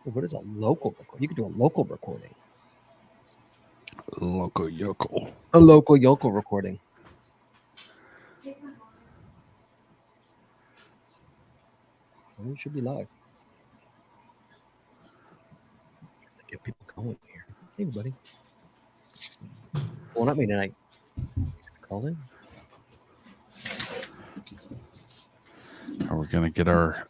What is a local recording? You could do a local recording. Local yokel. A local yokel recording. Well, it should be live. Just to get people going here. Hey, everybody. Well, not me tonight. Call in. Are we going to get our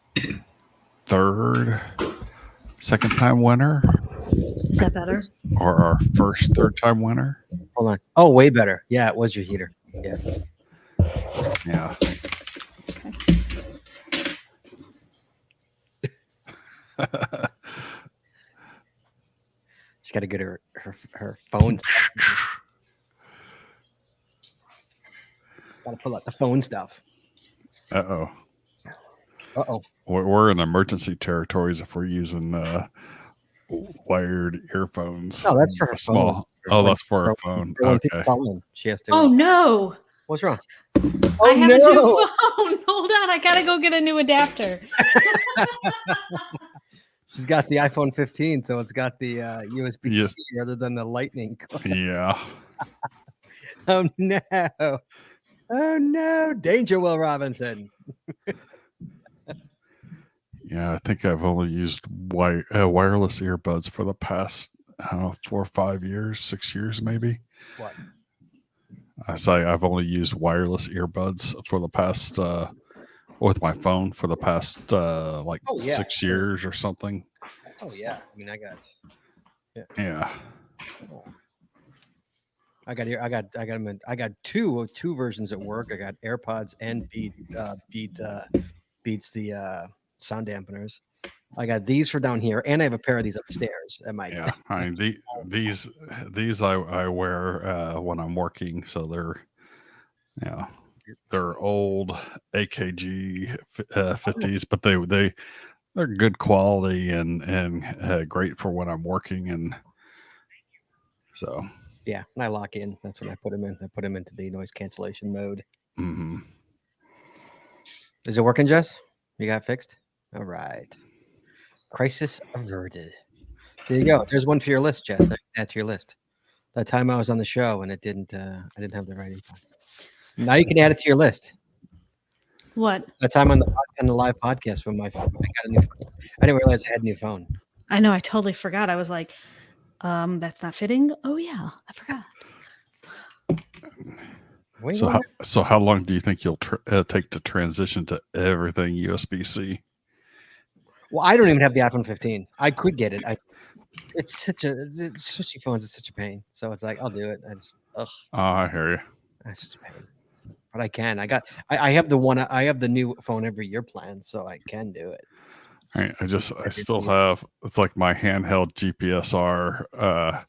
second time winner? Is that better? Or our first third time winner? Hold on. Oh, way better. Yeah, it was your heater. Yeah. Yeah. She's got to get her phone. Got to pull out the phone stuff. Uh-oh. Uh-oh. We're in emergency territories if we're using wired earphones. No, that's for her small. phone. Oh, that's for her phone. When Okay. people call in, she has to. Oh no! What's wrong? I have a new phone. Hold on, I gotta go get a new adapter. She's got the iPhone 15, so it's got the USB-C rather than the Lightning. Yeah. Oh no! Oh no! Danger, Will Robinson. Yeah, I think I've only used wireless earbuds for the past 4 or 5 years, 6 years maybe. What? I say I've only used wireless earbuds for the past with my phone for the past 6 years or something. Oh yeah, I mean I got. Yeah. I got two versions at work. I got AirPods and Beats the sound dampeners. I got these for down here, and I have a pair of these upstairs at my. Yeah, I mean these I wear when I'm working, so they're old AKG 50s, but they're good quality and great for when I'm working, and so. Yeah, and I lock in. That's when I put them in. I put them into the noise cancellation mode. Mm-hmm. Is it working, Jess? You got it fixed? All right. Crisis averted. There you go. There's one for your list, Jess. Add to your list. That time I was on the show and I didn't have the right info. Now you can add it to your list. What? That time on the live podcast from my phone. I got a new phone. I didn't realize I had a new phone. I know. I totally forgot. I was like, that's not fitting. Oh yeah, I forgot. So how long do you think you'll take to transition to everything USB-C? Well, I don't even have the iPhone 15. I could get it. Switching phones is such a pain. So it's like I'll do it. I hear you. That's such a pain. But I can. I have the new phone every year plan, so I can do it. I still have, it's like my handheld GPSR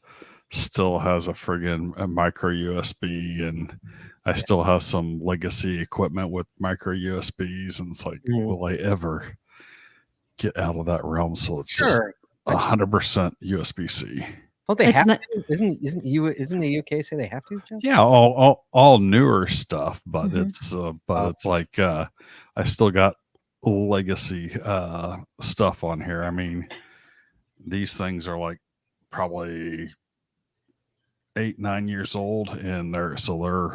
still has a friggin' micro USB, and I still have some legacy equipment with micro USBs, and it's like, will I ever get out of that realm? So it's just 100% USB-C. Don't they have to? Isn't the UK say they have to? Jeff? Yeah, all newer stuff, but it's like I still got legacy stuff on here. I mean, these things are like probably 8-9 years old, and they're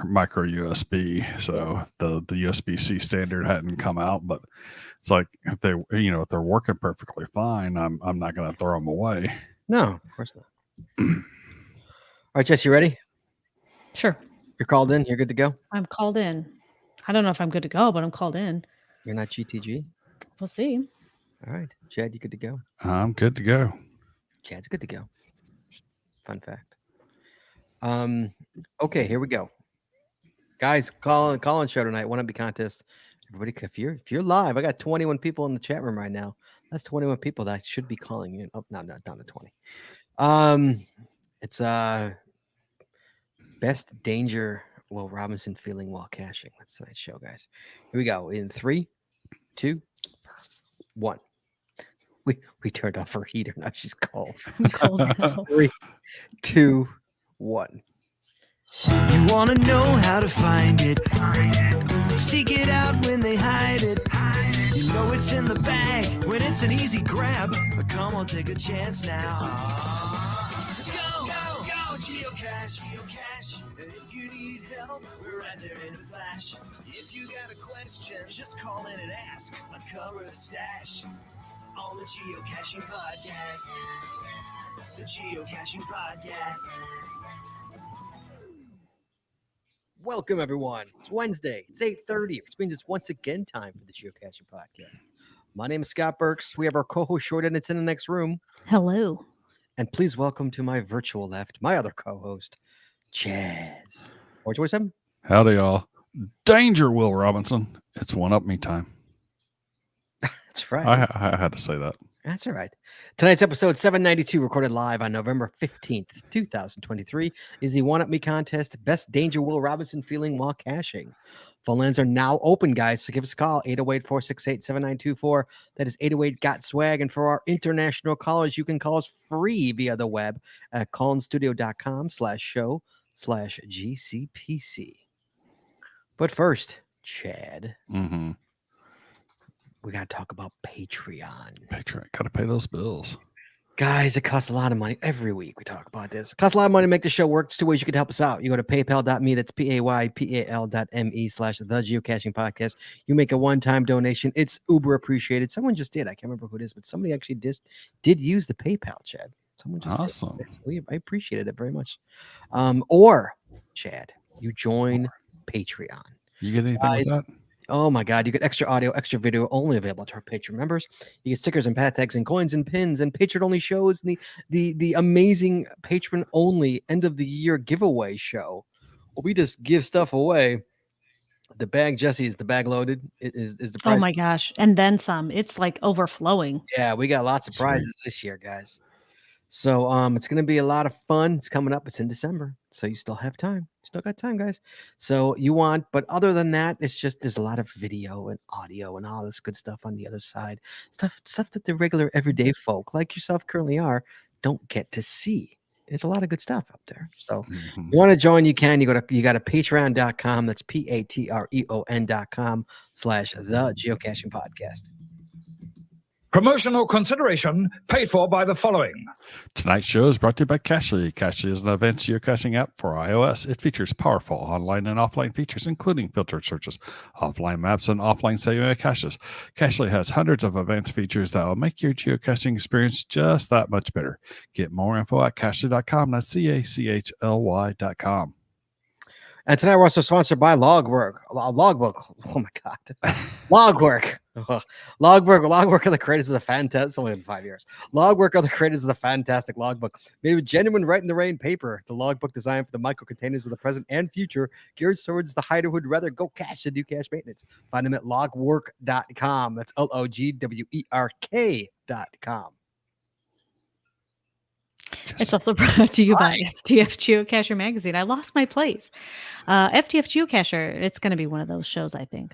micro USB. So the USB-C standard hadn't come out, but it's like if they're working perfectly fine, I'm not going to throw them away. No, of course not. All right, Jess, you ready? Sure. You're called in. You're good to go. I'm called in. I don't know if I'm good to go, but I'm called in. You're not GTG? We'll see. All right. Chad, you good to go? I'm good to go. Chad's good to go. Fun fact. Okay, here we go. Guys, call-in show tonight. Wanna be contest. Everybody, if you're live, I got 21 people in the chat room right now. That's 21 people that should be calling in. Oh, no, not down to 20. It's best danger Will Robinson feeling while cashing. That's tonight's show, guys. Here we go. In 3, 2, 1. We turned off her heater. Now she's cold. I'm cold now. 3, 2, 1. You want to know how to find it. Seek it out when they hide it. You So it's in the bag when it's an easy grab. Come on, take a chance now. So go, geocache, geocache. If you need help, we're right there in a flash. If you got a question, just call in and ask. Uncover the stash on the Geocaching Podcast. The Geocaching Podcast. Welcome, everyone. It's Wednesday. It's 8:30, which means it's once again time for the Geocaching Podcast. My name is Scott Burks. We have our co-host Short it's in the next room. Hello. And please welcome to my virtual left, my other co-host, Chaz. 427. Howdy, y'all. Danger, Will Robinson. It's one-up me time. That's right. I had to say that. That's all right. Tonight's episode 792, recorded live on November 15th, 2023, is the One Up Me contest. Best Danger Will Robinson feeling while caching. Phone lines are now open, guys, so give us a call, 808-468-7924. That is 808-GOT-SWAG. And for our international callers, you can call us free via the web at callinstudio.com/show/GCPC. But first, Chad, Mm-hmm. we got to talk about Patreon. Patreon. Got to pay those bills. Guys, it costs a lot of money. Every week we talk about this. It costs a lot of money to make the show work. There's two ways you can help us out. You go to paypal.me, that's paypal.me/the Geocaching Podcast. You make a one-time donation. It's uber appreciated. Someone just did. I can't remember who it is, but somebody actually did use the PayPal, Chad. Someone just Awesome. did. I appreciated it very much. Or, Chad, you join Patreon. You get anything with that? Oh my God, you get extra audio, extra video only available to our Patreon members. You get stickers and pat tags and coins and pins and Patreon only shows and the amazing Patreon only end of the year giveaway show. Where we just give stuff away. The bag, Jesse, is the bag loaded? Is the prize? Oh my gosh. And then some. It's like overflowing. Yeah, we got lots of prizes this year, guys. So it's gonna be a lot of fun. It's coming up. It's in December, so you still have time. Still got time, guys. So you want, but other than that, it's just there's a lot of video and audio and all this good stuff on the other side. Stuff that the regular everyday folk like yourself currently don't get to see. There's a lot of good stuff up there. So Mm-hmm. you want to join, you can. You got to patreon.com. That's patreon.com/the Geocaching Podcast. Promotional consideration paid for by the following. Tonight's show is brought to you by Cachly. Cachly is an advanced geocaching app for iOS. It features powerful online and offline features, including filtered searches, offline maps, and offline saving of caches. Cachly has hundreds of advanced features that will make your geocaching experience just that much better. Get more info at cachly.com. That's CACHLY.com. And tonight we're also sponsored by Logbook. Oh my God. Logwork. Logwork are the creators of the fantastic. It's only been 5 years. Logwork are the creators of the fantastic logbook. Made with genuine write in the rain paper. The logbook designed for the micro containers of the present and future, geared towards the hider who'd rather go cache than do cache maintenance. Find them at logwork.com. That's LOGWERK.com. It's also brought to you by FTF Geocacher Magazine. I lost my place. FTF Geocacher, it's going to be one of those shows, I think.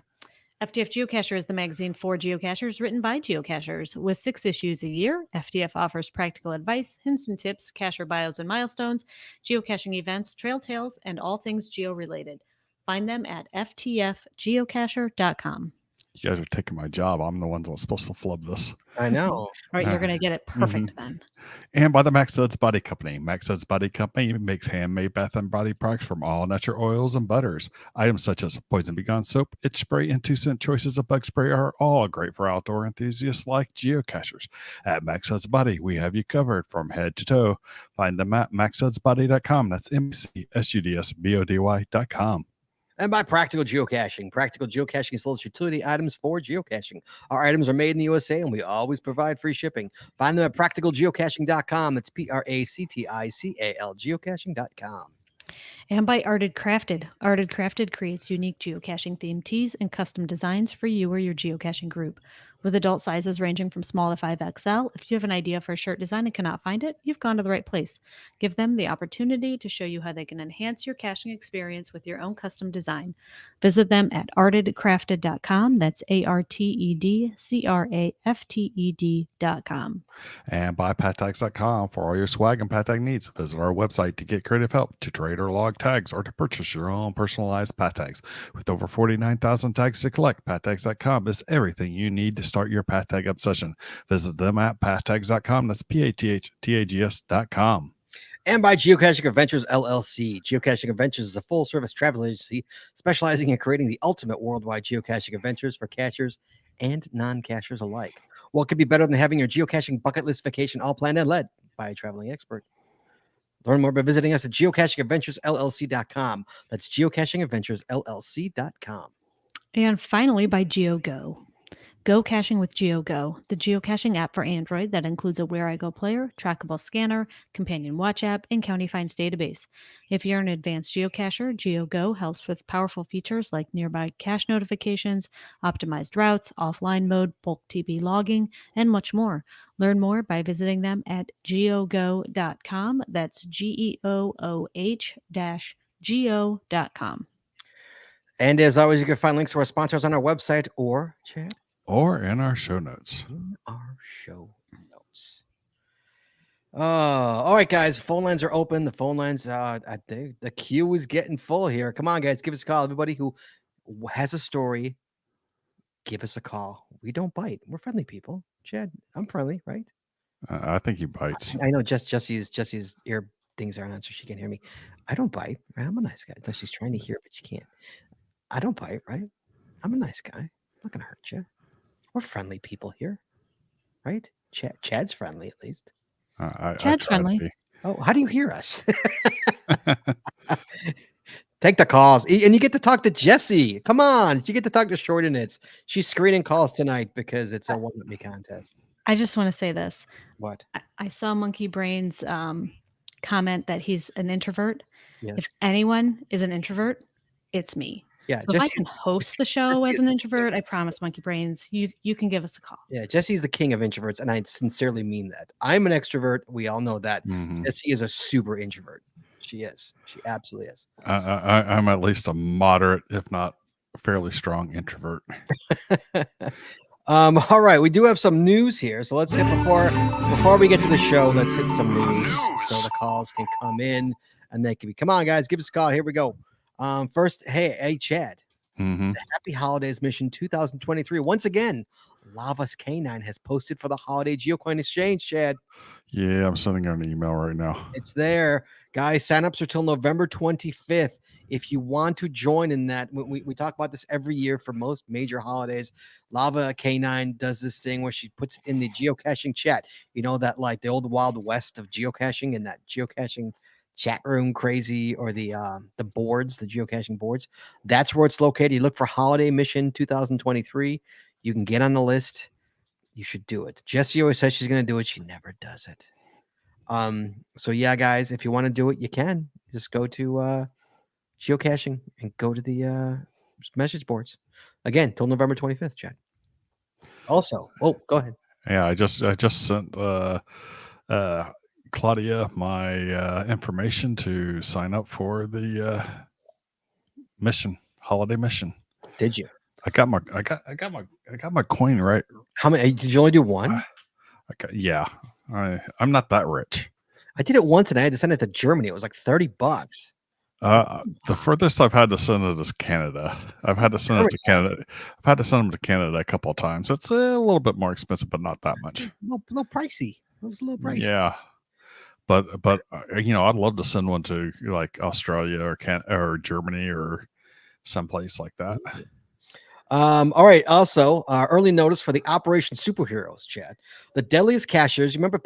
FTF Geocacher is the magazine for geocachers written by geocachers. With 6 issues a year, FTF offers practical advice, hints and tips, cacher bios and milestones, geocaching events, trail tales, and all things geo-related. Find them at ftfgeocacher.com. You guys are taking my job. I'm the one that's supposed to flub this. I know. All right, you're going to get it perfect then. And by the Max Suds Body Company. Max Suds Body Company makes handmade bath and body products from all natural oils and butters. Items such as Poison Be Gone soap, itch spray, and 2-cent choices of bug spray are all great for outdoor enthusiasts like geocachers. At Max Suds Body, we have you covered from head to toe. Find them at maxsudsbody.com. That's MCSUDSBODY.com. And by Practical Geocaching. Practical Geocaching sells utility items for geocaching. Our items are made in the USA, and we always provide free shipping. Find them at practicalgeocaching.com. That's PRACTICAL geocaching.com. And by Arted Crafted. Arted Crafted creates unique geocaching themed tees and custom designs for you or your geocaching group. With adult sizes ranging from small to 5XL, if you have an idea for a shirt design and cannot find it, you've gone to the right place. Give them the opportunity to show you how they can enhance your caching experience with your own custom design. Visit them at artedcrafted.com. That's ARTEDCRAFTED.com. And by pattags.com for all your swag and pattag needs. Visit our website to get creative help to trade or log tags or to purchase your own personalized pat tags. With over 49,000 tags to collect, pattags.com is everything you need to start your pat tag obsession. Visit them at pattags.com. That's PATHTAGS.com. And by Geocaching Adventures LLC. Geocaching Adventures is a full-service travel agency specializing in creating the ultimate worldwide geocaching adventures for cachers and non-cachers alike. What could be better than having your geocaching bucket list vacation all planned and led by a traveling expert? Learn more by visiting us at geocachingadventuresllc.com. That's geocachingadventuresllc.com. And finally, by GeoGo. Go caching with GeoGo, the geocaching app for Android that includes a Where I Go player, trackable scanner, companion watch app, and county finds database. If you're an advanced geocacher, GeoGo helps with powerful features like nearby cache notifications, optimized routes, offline mode, bulk TP logging, and much more. Learn more by visiting them at geogo.com. That's GEOOH-GO.com. And as always, you can find links to our sponsors on our website or chat. Or in our show notes. In our show notes. All right, guys. Phone lines are open. The phone lines, the queue is getting full here. Come on, guys. Give us a call. Everybody who has a story, give us a call. We don't bite. We're friendly people. Chad, I'm friendly, right? I think he bites. I know Jesse's ear things are on so she can hear me. I don't bite. Right? I'm a nice guy. She's trying to hear, but she can't. I don't bite, right? I'm a nice guy. I'm not gonna hurt you. We're friendly people here, right? Chad's friendly, at least. Chad's friendly. Oh, how do you hear us? Take the calls. And you get to talk to Jesse. Come on. You get to talk to Short and It's. She's screening calls tonight because it's a one-up-me contest. I just want to say this. What? I saw Monkey Brain's comment that he's an introvert. Yes. If anyone is an introvert, it's me. Yeah, so if I can host the show as an introvert, I promise, Monkey Brains, you can give us a call. Yeah, Jesse's the king of introverts, and I sincerely mean that. I'm an extrovert. We all know that. Mhm. Jessie is a super introvert. She is. She absolutely is. I'm at least a moderate, if not fairly strong introvert. All right, we do have some news here. So let's hit before we get to the show, let's hit some news so the calls can come in and they can be, come on, guys, give us a call. Here we go. First, hey, Chad. Mm-hmm. The Happy Holidays Mission 2023. Once again, Lava's Canine has posted for the Holiday Geocoin Exchange, Chad. Yeah, I'm sending her an email right now. It's there. Guys, sign-ups are till November 25th. If you want to join in that, we talk about this every year for most major holidays. Lava Canine does this thing where she puts it in the geocaching chat. You know, that like the old Wild West of geocaching and that geocaching chat room crazy, or the boards, the geocaching boards. That's where it's located. You look for Holiday Mission 2023. You can get on the list. You should do it. Jessie always says she's going to do it. She never does it. So yeah, guys, if you want to do it, you can just go to geocaching and go to the message boards again till November 25th, Chad. Also, go ahead. Yeah, I just sent Claudia my information to sign up for the holiday mission. Did you? I got my coin right. How many did you only do one? Yeah. I'm not that rich. I did it once and I had to send it to Germany. It was like $30. The furthest I've had to send it is Canada. I've had to send it to Canada. I've had to send them to Canada a couple of times. It's a little bit more expensive, but not that much. A little pricey. It was a little pricey. Yeah. But I'd love to send one to like Australia or Germany or someplace like that. All right. Also, early notice for the Operation Superheroes, Chad. The deadliest caches. You remember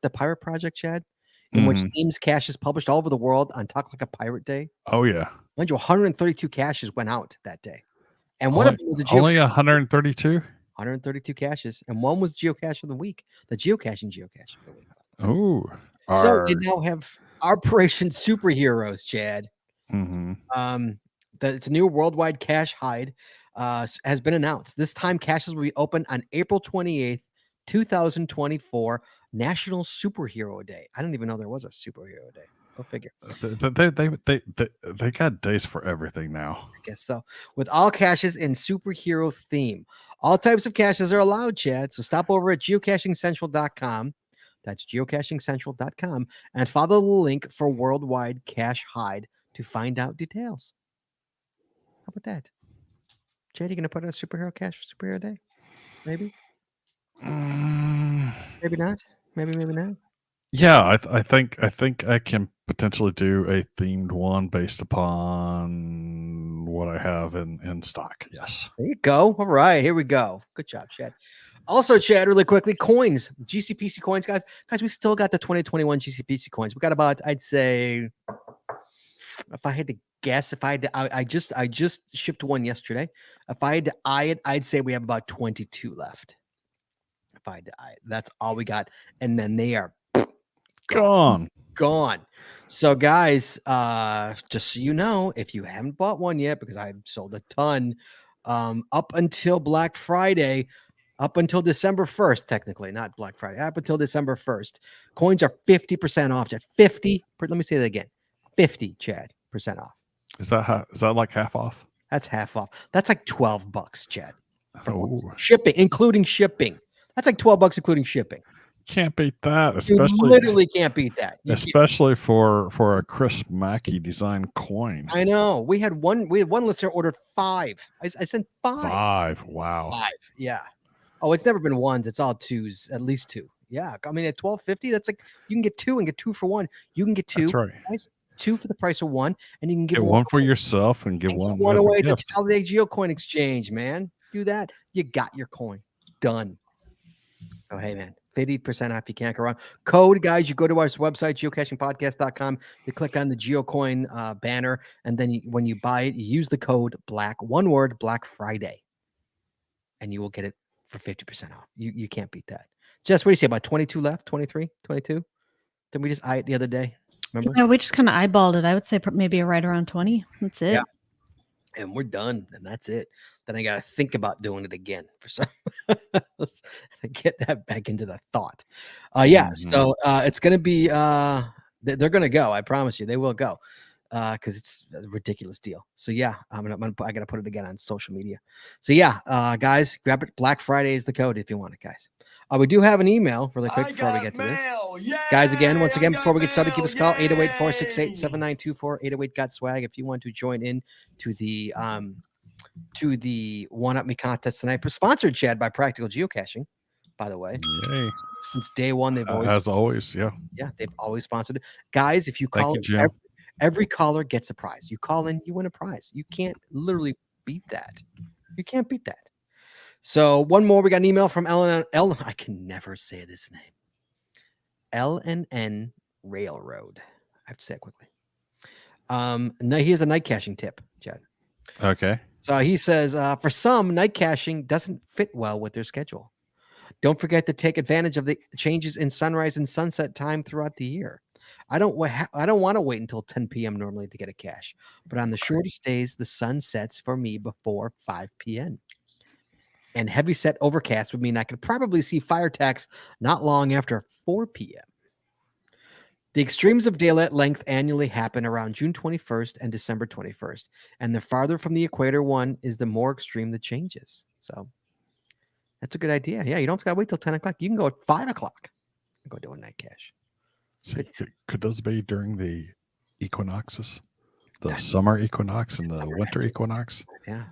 the Pirate Project, Chad, in which themes caches published all over the world on Talk Like a Pirate Day. Oh yeah. Mind you, 132 caches went out that day, and one of them was only 132. 132 caches, and one was Geocache of the Week, the geocaching geocache of the week. Oh, so they now have Operation Superheroes, Chad. It's a new worldwide cache hide has been announced. This time, caches will be open on April 28th, 2024, National Superhero Day. I didn't even know there was a superhero day. Go figure. They got days for everything now. I guess so. With all caches in superhero theme, all types of caches are allowed, Chad. So stop over at geocachingcentral.com. That's geocachingcentral.com and follow the link for worldwide cache hide to find out details. How about that? Chad, you going to put on a superhero cash for superhero day? Maybe? Maybe not. Maybe not. Yeah, I think I can potentially do a themed one based upon what I have in stock. Yes. There you go. All right, here we go. Good job, Chad. Also, Chad, really quickly, coins, GCPC coins, guys. Guys, we still got the 2021 GCPC coins. We got about, I'd say, if I had to guess, if I had to, I just shipped one yesterday. If I had to eye it, I'd say we have about 22 left. If I had to eye it, that's all we got, and then they are Gone. So, guys, just so you know, if you haven't bought one yet, because I've sold a ton, up until Black Friday, up until December 1st, technically, not Black Friday, up until December 1st, coins are 50% off. At 50, let me say that again, 50, Chad, percent off. Is that like half off? That's half off. That's like $12, Chad. Oh, Shipping, including shipping. That's like $12 including shipping. can't beat that. You Especially literally can't beat that. especially for a Chris Mackey design coin. I know. We had one listener ordered 5. I sent 5. 5. Wow. 5. Yeah. Oh, it's never been ones. It's all twos, at least 2. Yeah. I mean, at $12.50, that's like you can get 2 and get 2 for 1. You can get 2. That's right. Guys, 2 for the price of 1, and you can Get one for yourself and give one away as a to gift. Holiday Geocoin Exchange, man. Do that. You got your coin. Done. Oh, hey, man. 50% off. You can't go wrong. Code, guys, you go to our website, geocachingpodcast.com. You click on the Geocoin banner, and then when you buy it, you use the code BLACK, one word, Black Friday, and you will get it for 50% off. You can't beat that. Jess, what do you say? About 22 left? 23? 22? Didn't we just eye it the other day? Remember? Yeah, we just kind of eyeballed it. I would say maybe right around 20. That's it. Yeah. And we're done, and that's it. Then I got to think about doing it again for some. Let's get that back into the thought. So it's going to be. They're going to go. I promise you, they will go, because it's a ridiculous deal. So yeah, I got to put it again on social media. So yeah, guys, grab it. Black Friday is the code if you want it, guys. We do have an email really quick before we get to this. Guys, once again, before we get started, give us a call, 808-468-7924, 808-GOT-SWAG, if you want to join in to the One Up Me contest tonight. Sponsored, Chad, by Practical Geocaching, by the way. Yay. Since day one, they've always, as always, yeah, they've always sponsored it. Guys, if you call, every caller gets a prize. You call in, you win a prize. You can't literally beat that. You can't beat that. So one more, we got an email from I can never say this name. LNN Railroad. I have to say it quickly. Now here's a night caching tip, Chad. Okay. So he says, for some, night caching doesn't fit well with their schedule. Don't forget to take advantage of the changes in sunrise and sunset time throughout the year. I don't want to wait until 10 p.m. normally to get a cache, but on the shortest days, the sun sets for me before 5 p.m. And heavy set overcast would mean I could probably see fire tags not long after 4 p.m. The extremes of daylight length annually happen around June 21st and December 21st. And the farther from the equator one is, the more extreme the changes. So that's a good idea. Yeah, you don't got to wait till 10 o'clock. You can go at 5 o'clock and go do a night cache. So could those be during the equinoxes? The summer equinox and the winter equinox? Yeah.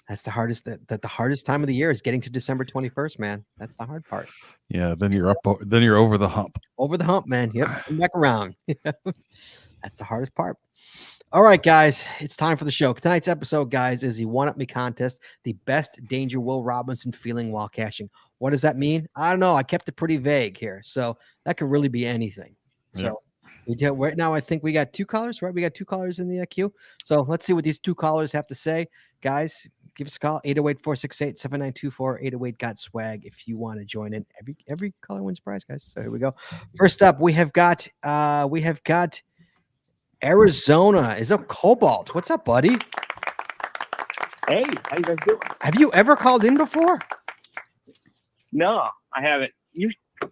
That's the hardest. The hardest time of the year is getting to December 21st, man. That's the hard part. Yeah, then you're up. Then you're over the hump. Over the hump, man. Yep, come back around. That's the hardest part. All right, guys, it's time for the show. Tonight's episode, guys, is the One Up Me contest, the best Danger Will Robinson feeling while caching. What does that mean? I don't know. I kept it pretty vague here, so that could really be anything. So we did right now. I think we got 2 callers, right? We got 2 callers in the queue. So let's see what these 2 callers have to say, guys. Give us a call, 808-468-7924, 808-GOT-SWAG, if you want to join in. Every caller wins a prize, guys. So here we go. First up, we have got Arizona is a Cobalt. What's up, buddy? Hey, how you guys doing? Have you ever called in before? No, I haven't.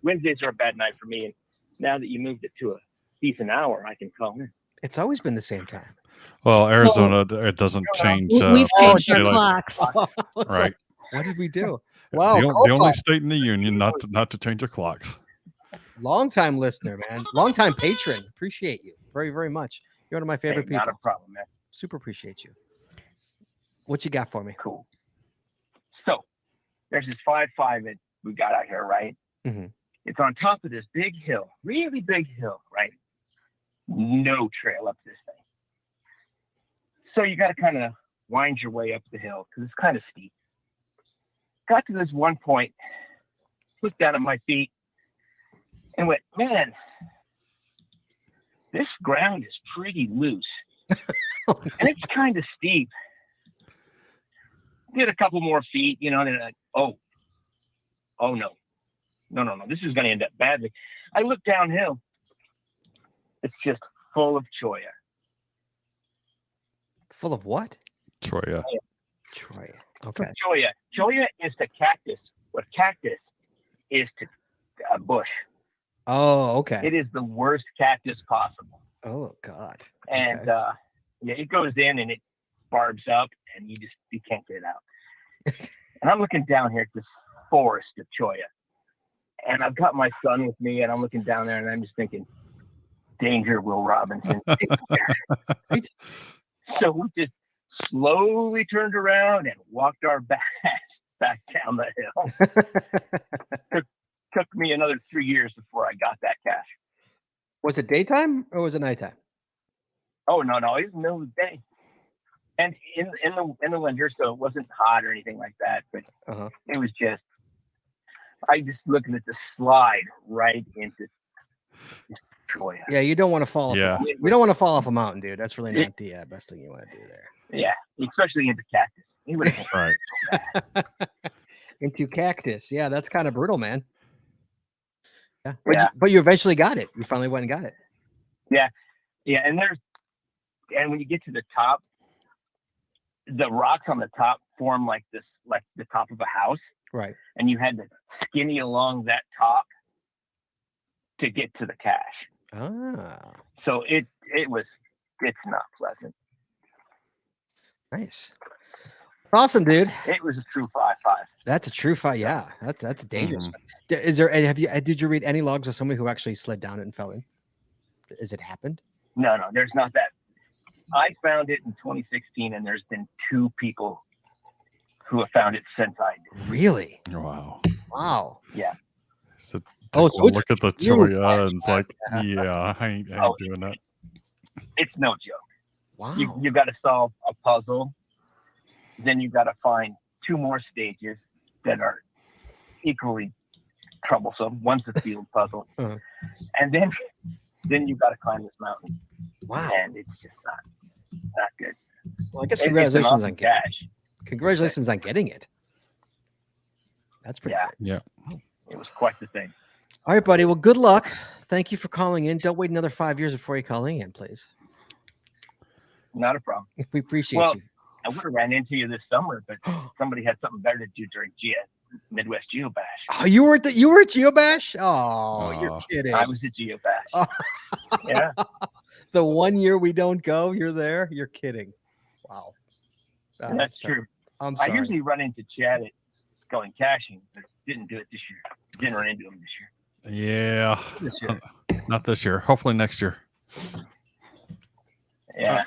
Wednesdays are a bad night for me, and now that you moved it to a decent hour, I can call in. It's always been the same time. Well, Arizona, it doesn't change. We've changed our daylight. clocks. Right. What did we do? Wow, the only state in the union not to change their clocks. Long time listener, man. Long time patron. Appreciate you very, very much. You're one of my favorite Hey, not people. a problem, man. Super appreciate you. What you got for me? Cool. So there's this 5.5 that we got out here, right? Mhm. It's on top of this big hill, really big hill, right? No trail up this thing. So you got to kind of wind your way up the hill because it's kind of steep. Got to this one point, looked down at my feet, and went, man, this ground is pretty loose. And it's kind of steep. Did a couple more feet, and then like, oh no, this is going to end up badly. I look downhill. It's just full of cholla. Full of what? Troya. Troya. Okay. Cholla. Cholla is to cactus what cactus is to a bush. Oh, okay. It is the worst cactus possible. Oh God. And Okay. it goes in and it barbs up, and you can't get it out. And I'm looking down here at this forest of cholla, and I've got my son with me, and I'm looking down there, and I'm just thinking, danger, Will Robinson. Right? So we just slowly turned around and walked our back down the hill. Took me another 3 years before I got that cache. Was it daytime or was it nighttime? Oh no, it was the middle of the day, and in the winter, so it wasn't hot or anything like that. But it was just, I just looking at the slide right into this cholla. Yeah, you don't want to fall off. Yeah. You don't want to fall off a mountain, dude. That's really not the best thing you want to do there. Yeah, especially into cactus. He would have Right. Into cactus. Yeah, that's kind of brutal, man. Yeah. Yeah. But you eventually got it. You finally went and got it. Yeah, and when you get to the top, the rocks on the top form like this, like the top of a house, Right. and you had to skinny along that top to get to the cache. Ah, So it's not pleasant. nice. Awesome, dude. It was a true 5.5. That's a true fight. Yeah, that's dangerous. Is there? Did you read any logs of somebody who actually slid down it and fell in? Has it happened? No, there's not that. I found it in 2016, and there's been 2 people who have found it since I did. Really? Wow. Wow. Yeah. So Oh, so it's look at the huge. Choya, and it's like, yeah, I ain't doing that. It's no joke. Wow. You got to solve a puzzle. Then you got to find 2 more stages that are equally troublesome. One's a field puzzle, Uh-huh. and then you got to climb this mountain. Wow. And it's just not good. Well, I guess It's an congratulations awesome on getting. cache. Congratulations on getting it. That's pretty Yeah. good. Yeah. It was quite the thing. All right, buddy. Well, good luck. Thank you for calling in. Don't wait another 5 years before you call in, please. Not a problem. We appreciate Well, you. I would have ran into you this summer, but somebody had something better to do during Midwest Geo Bash. Oh, you were at Geobash? Oh, you're Aw. kidding. I was at Geo Bash. Oh. Yeah. The 1 year we don't go, you're there. You're kidding. Wow. Oh, That's sorry. true. I'm I sorry. usually run into Chad at going caching, but didn't do it this year. Didn't run into him this year. Yeah. This year. Not this year. Hopefully next year. Yeah.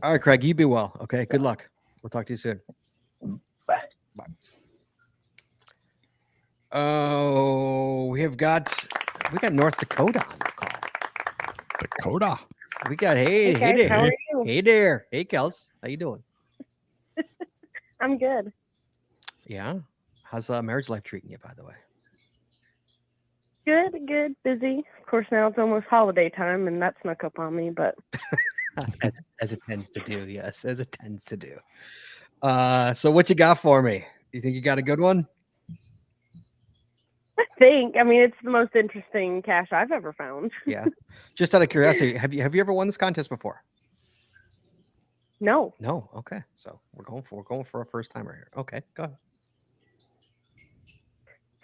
All right, Craig. You be well. Okay. Good luck. We'll talk to you soon. Bye. Oh, we got North Dakota on the call. Dakota. We got hey guys, there. how are you? Hey there. Hey Kels. How you doing? I'm good. Yeah. How's marriage life treating you, by the way? Good, busy. Of course, now it's almost holiday time, and that snuck up on me, but as it tends to do, yes, as it tends to do. So what you got for me? You think you got a good one? I mean, it's the most interesting cache I've ever found. Yeah. Just out of curiosity, have you ever won this contest before? No. No. Okay. So we're going for a first timer here. Okay, go ahead.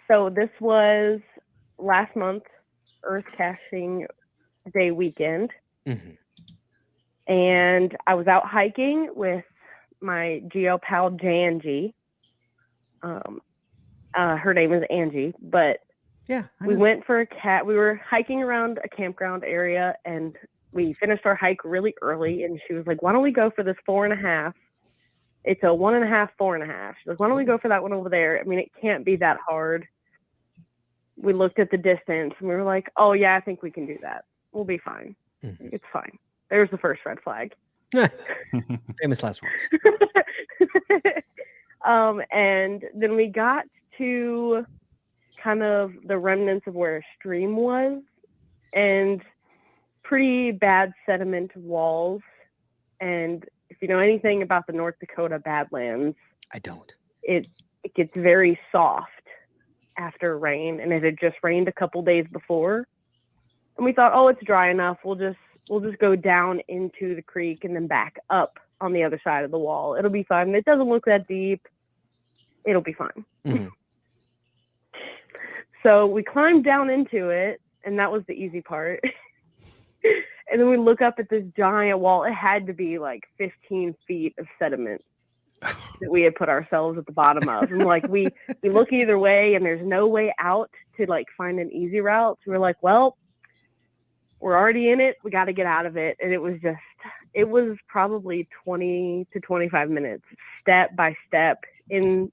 So this was last month, Earth Caching Day weekend, Mhm. and I was out hiking with my geo pal Janji. Her name is Angie, but Yeah. we went for we were hiking around a campground area, and we finished our hike really early, and she was like, why don't we go for this 4.5? It's a 1.5, 4.5. She's like, why don't we go for that one over there? I mean, it can't be that hard. We looked at the distance, and we were like, oh, yeah, I think we can do that. We'll be fine. Mhm. It's fine. There's the first red flag. Famous last words. And then we got to kind of the remnants of where a stream was, and pretty bad sediment walls. And if you know anything about the North Dakota Badlands, I don't. it gets very soft after rain, and it had just rained a couple days before. And we thought, oh, it's dry enough. We'll just go down into the creek and then back up on the other side of the wall. It'll be fine. It doesn't look that deep. It'll be fine. Mhm. So we climbed down into it, and that was the easy part. And then we look up at this giant wall. It had to be like 15 feet of sediment that we had put ourselves at the bottom of. And like we look either way, and there's no way out to like find an easy route. So we're like, well, we're already in it. We got to get out of it. And it was probably 20 to 25 minutes, step by step, in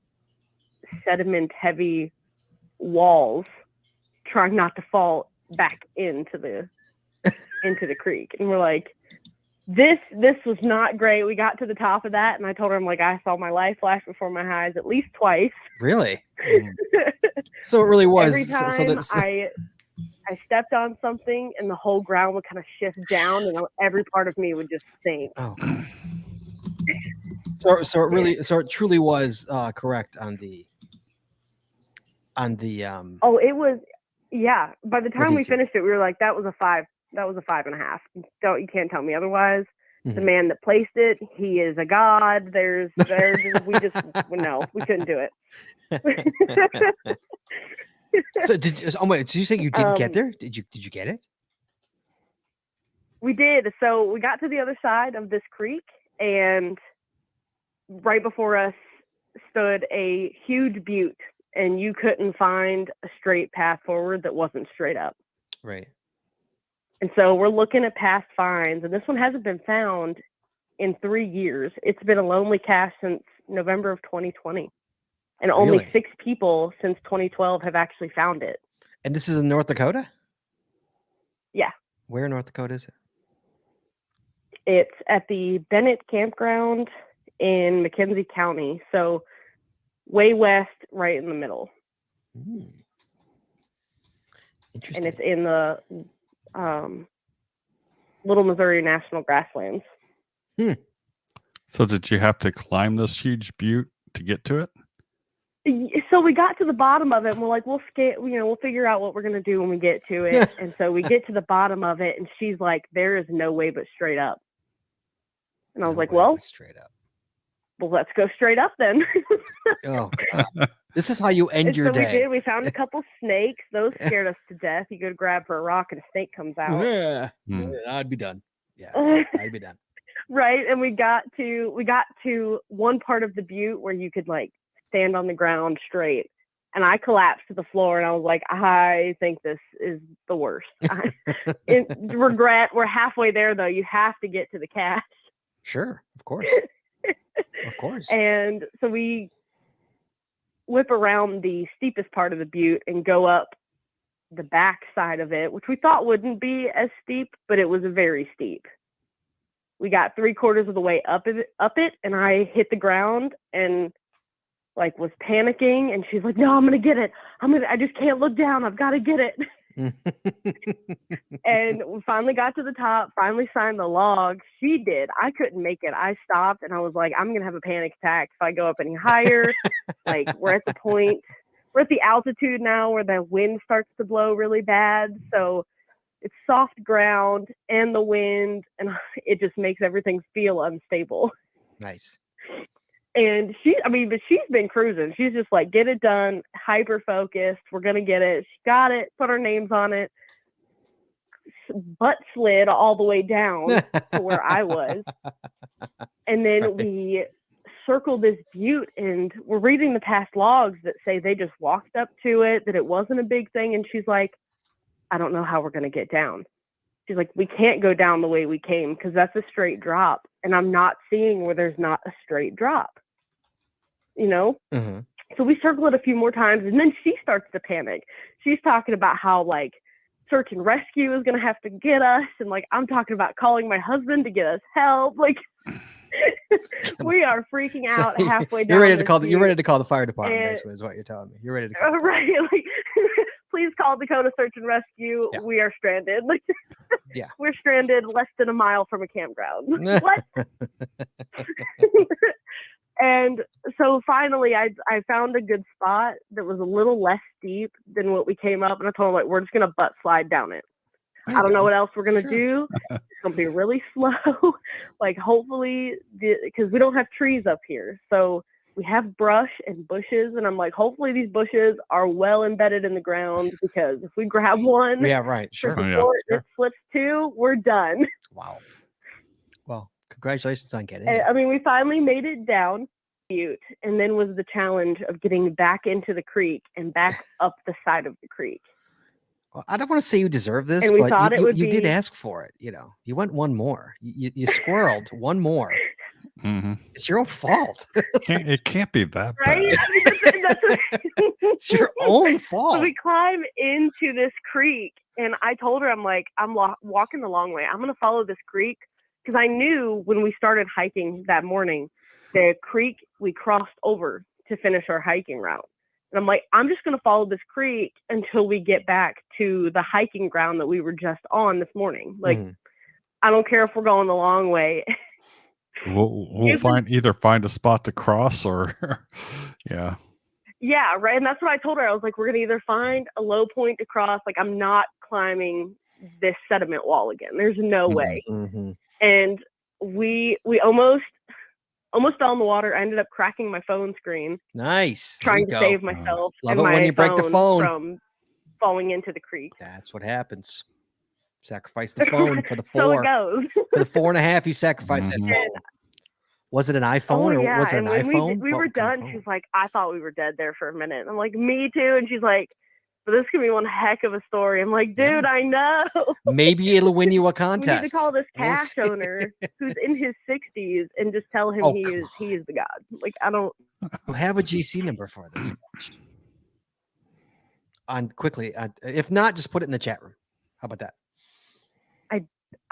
sediment heavy walls, trying not to fall back into the creek. And we're like, this was not great. We got to the top of that, and I told her, I'm like, I saw my life flash before my eyes at least twice. Really? So it really was. Every time I stepped on something, and the whole ground would kind of shift down, and every part of me would just sink. Oh. So it truly was correct on the Oh, it was, yeah. By the time did we you say? finished it, we were like, that was a 5. That was a 5.5. You can't tell me otherwise. The Mhm. man that placed it, he is a god. We couldn't do it. So did you say you didn't get there? Did you get it? We did. So we got to the other side of this creek, and right before us stood a huge butte, and you couldn't find a straight path forward that wasn't straight up. Right. And so we're looking at past finds, and this one hasn't been found in 3 years. It's been a lonely cache since November of 2020. And only Really? 6 people since 2012 have actually found it. And this is in North Dakota? Yeah. Where in North Dakota is it? It's at the Bennett Campground in McKenzie County. So way west, right in the middle. Hmm. Interesting. And it's in the Little Missouri National Grasslands. So did you have to climb this huge butte to get to it? So we got to the bottom of it, and we're like, we'll figure out what we're going to do when we get to it. And so we get to the bottom of it, and she's like, there is no way but straight up. And I was No like, way, well, straight up. well, let's go straight up then. Oh, God. This is how you end And your so day. we did. We found a couple snakes. Those scared us to death. You go to grab for a rock, and a snake comes out. Yeah, Hmm. I'd be done. Yeah, I'd be done. Right. And we got to one part of the butte where you could like stand on the ground straight. And I collapsed to the floor, and I was like, I think this is the worst. Regret. We're halfway there, though. You have to get to the cache. Sure, of course. Of course. And so we whip around the steepest part of the butte and go up the back side of it, which we thought wouldn't be as steep, but it was very steep. We got 3/4 of the way up it, and I hit the ground and like was panicking, and she's like, no, I'm gonna get it. I just can't look down. I've got to get it. And we finally got to the top, finally signed the log. She did. I couldn't make it. I stopped, and I was like, I'm gonna have a panic attack if I go up any higher. Like we're at the altitude now where the wind starts to blow really bad. So it's soft ground and the wind, and it just makes everything feel unstable. Nice. And she's been cruising. She's just like, get it done, hyper focused. We're going to get it. She got it, put our names on it, butt slid all the way down to where I was. And then we circled this butte, and we're reading the past logs that say they just walked up to it, that it wasn't a big thing. And she's like, I don't know how we're going to get down. she's like, we can't go down the way we came because that's a straight drop. And I'm not seeing where there's not a straight drop, you know? Mm-hmm. So we circle it a few more times, and then she starts to panic. She's talking about how, like, search and rescue is going to have to get us. And, like, I'm talking about calling my husband to get us help. Like, we are freaking out halfway down. You're ready to call the fire department, And- basically, is what you're telling me. You're ready to call. Right. Like, please call Dakota Search and Rescue. Yeah. We are stranded. Like, Yeah. We're stranded less than a mile from a campground. What? And so finally, I found a good spot that was a little less steep than what we came up. And I told him, like, we're just going to butt slide down it. I don't know what else we're going to do. It's going to be really slow. Like, hopefully, because we don't have trees up here. So we have brush and bushes. And I'm like, hopefully these bushes are well embedded in the ground, because if we grab one, Yeah, right. Sure. it slips too, we're done. Wow. Well, congratulations on getting And, it. I mean, we finally made it down Butte, and then was the challenge of getting back into the creek and back up the side of the creek. Well, I don't want to say you deserve this, And we but thought it would you did be- ask for it. You know, you went one more. You squirreled one more. Mm-hmm. It's your own fault. It can't be that Right? bad. I mean, that's It's your own fault. So we climb into this creek, and I told her, I'm like, I'm walking the long way. I'm going to follow this creek, because I knew when we started hiking that morning, the creek we crossed over to finish our hiking route. And I'm like, I'm just going to follow this creek until we get back to the hiking ground that we were just on this morning. Like, I don't care if we're going the long way. We'll find a spot to cross, or yeah. Yeah, right. And that's what I told her. I was like, we're going to either find a low point to cross. Like, I'm not climbing this sediment wall again. There's no way. Mm-hmm. And we almost fell in the water. I ended up cracking my phone screen. Nice. Trying to save myself Love and it my when you break the phone. from falling into the creek. That's what happens. Sacrifice the phone for the So 4. it goes. For the 4.5, you sacrifice that Mhm. phone. Was it an iPhone or was it an and when iPhone? we What were kind of done, phone? she's like, I thought we were dead there for a minute. And I'm like, me too. And she's like, but this could be one heck of a story. I'm like, dude, I know. Maybe it'll win you a We contest. need to call this We'll cash see. owner who's in his 60s and just tell him Oh, he come is the god. Like, I don't. We'll have a GC number for this. On quickly, if not, just put it in the chat room. How about that?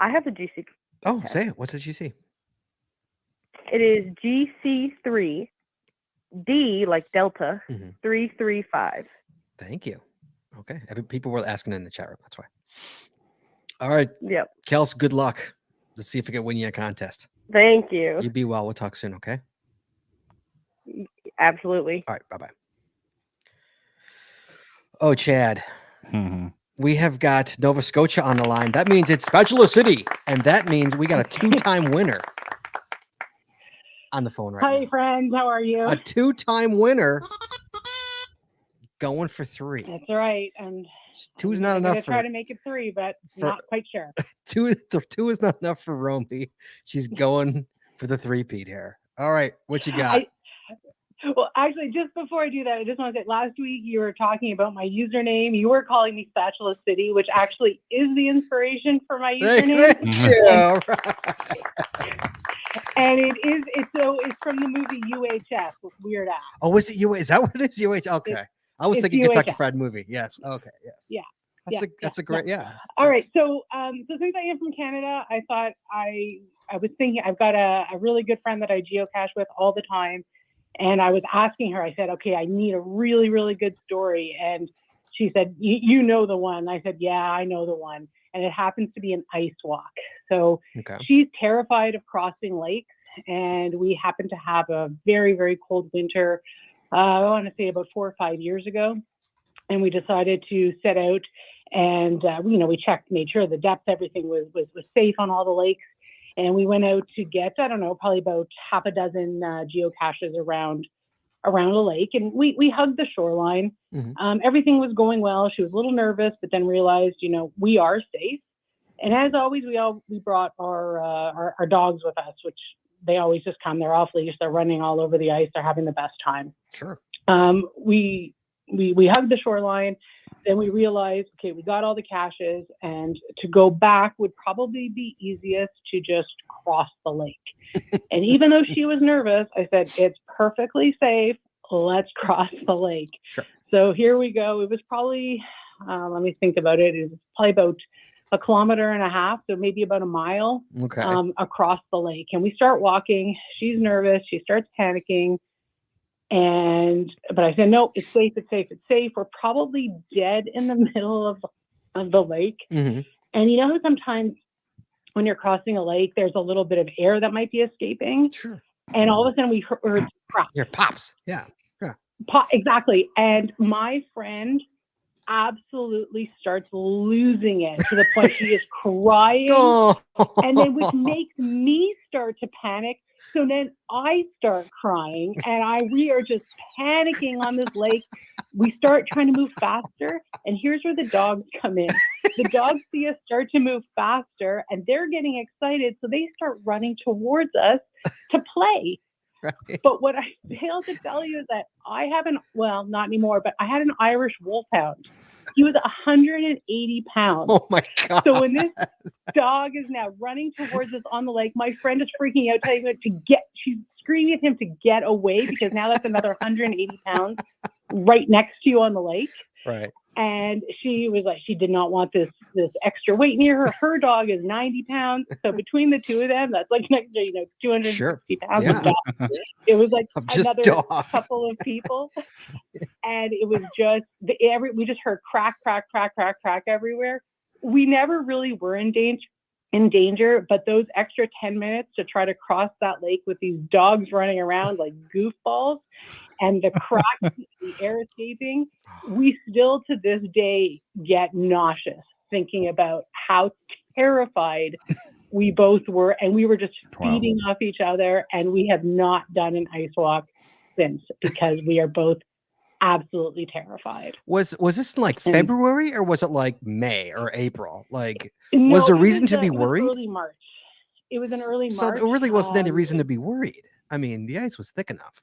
I have a GC. Oh, Okay. say it. What's the GC? It is GC3 D like Delta Mhm. 335. Thank you. Okay. People were asking in the chat room. That's why. All right. Yep. Kels, good luck. Let's see if we can win you a contest. Thank you. You be well. We'll talk soon. Okay. Absolutely. All right. Bye bye. Oh, Chad. Mhm. We have got Nova Scotia on the line. That means it's Spatula City. And that means we got a 2-time winner on the phone right Hi, now. friends. How are you? A 2-time winner going for 3. That's right. And 2 is I'm not gonna enough try for to make it 3, but for- not quite sure. 2. 2 is not enough for Romy. She's going for the 3-peat here. All right. What you got? Well, actually, just before I do that, I just want to say last week you were talking about my username. You were calling me Spatula City, which actually is the inspiration for my username. Thank you. All right. And it's from the movie UHF with Weird Al. Oh, is it UH? Is that what it is? UH? Okay. I was it's thinking Kentucky UHF. Fried Movie. Yes. Okay. Yes. Yeah. That's a great, yeah. All right. So since I am from Canada, I thought I was thinking I've got a really good friend that I geocache with all the time. And I was asking her, I said, okay, I need a really, really good story. And she said, you know the one. I said, yeah, I know the one. And it happens to be an ice walk. So she's terrified of crossing lakes. And we happened to have a very, very cold winter, I want to say about 4 or 5 years ago. And we decided to set out and, we checked, made sure the depth, everything was safe on all the lakes. And we went out to get, I don't know, probably about half a dozen geocaches around the lake. And we hugged the shoreline. Mm-hmm. Everything was going well. She was a little nervous, but then realized, we are safe. And as always, we brought our dogs with us, which they always just come. They're off leash. They're running all over the ice. They're having the best time. Sure. We we hugged the shoreline. Then we realized, okay, we got all the caches, and to go back would probably be easiest to just cross the lake. And even though she was nervous, I said, it's perfectly safe. Let's cross the lake. Sure. So here we go. It was probably, let me think about it. It was probably about 1.5 kilometers, so maybe about a mile across the lake. And we start walking. She's nervous. She starts panicking. But I said, no, it's safe, it's safe, it's safe. We're probably dead in the middle of the lake. Mm-hmm. And you know how sometimes when you're crossing a lake, there's a little bit of air that might be escaping? Sure. And all of a sudden we heard crap. Your pops. Yeah. Exactly. And my friend absolutely starts losing it to the point she is crying. Oh. And then which makes me start to panic. So then I start crying, and we are just panicking on this lake. We start trying to move faster, and here's where the dogs come in. The dogs see us start to move faster, and they're getting excited, so they start running towards us to play. Right. But what I failed to tell you is that not anymore, but I had an Irish wolfhound. He was 180 pounds. Oh my God. So when this dog is now running towards us on the lake, my friend is freaking out, telling him she's screaming at him to get away, because now that's another 180 pounds right next to you on the lake. Right. And she was like, she did not want this extra weight near her. Her dog is 90 pounds. So between the two of them, that's like an extra, 260 pounds of dog. It was like another couple of people. And it was just, we just heard crack, crack, crack, crack, crack everywhere. We never really were in danger, but those extra 10 minutes to try to cross that lake with these dogs running around like goofballs, and the cracks, the air escaping, we still to this day get nauseous thinking about how terrified we both were. And we were just feeding off each other, and we have not done an ice walk since, because we are both absolutely terrified. Was this in like February, or was it like May or April? Like, was there reason to be worried? Early March. It was in early March. So there really wasn't any reason to be worried. I mean, the ice was thick enough.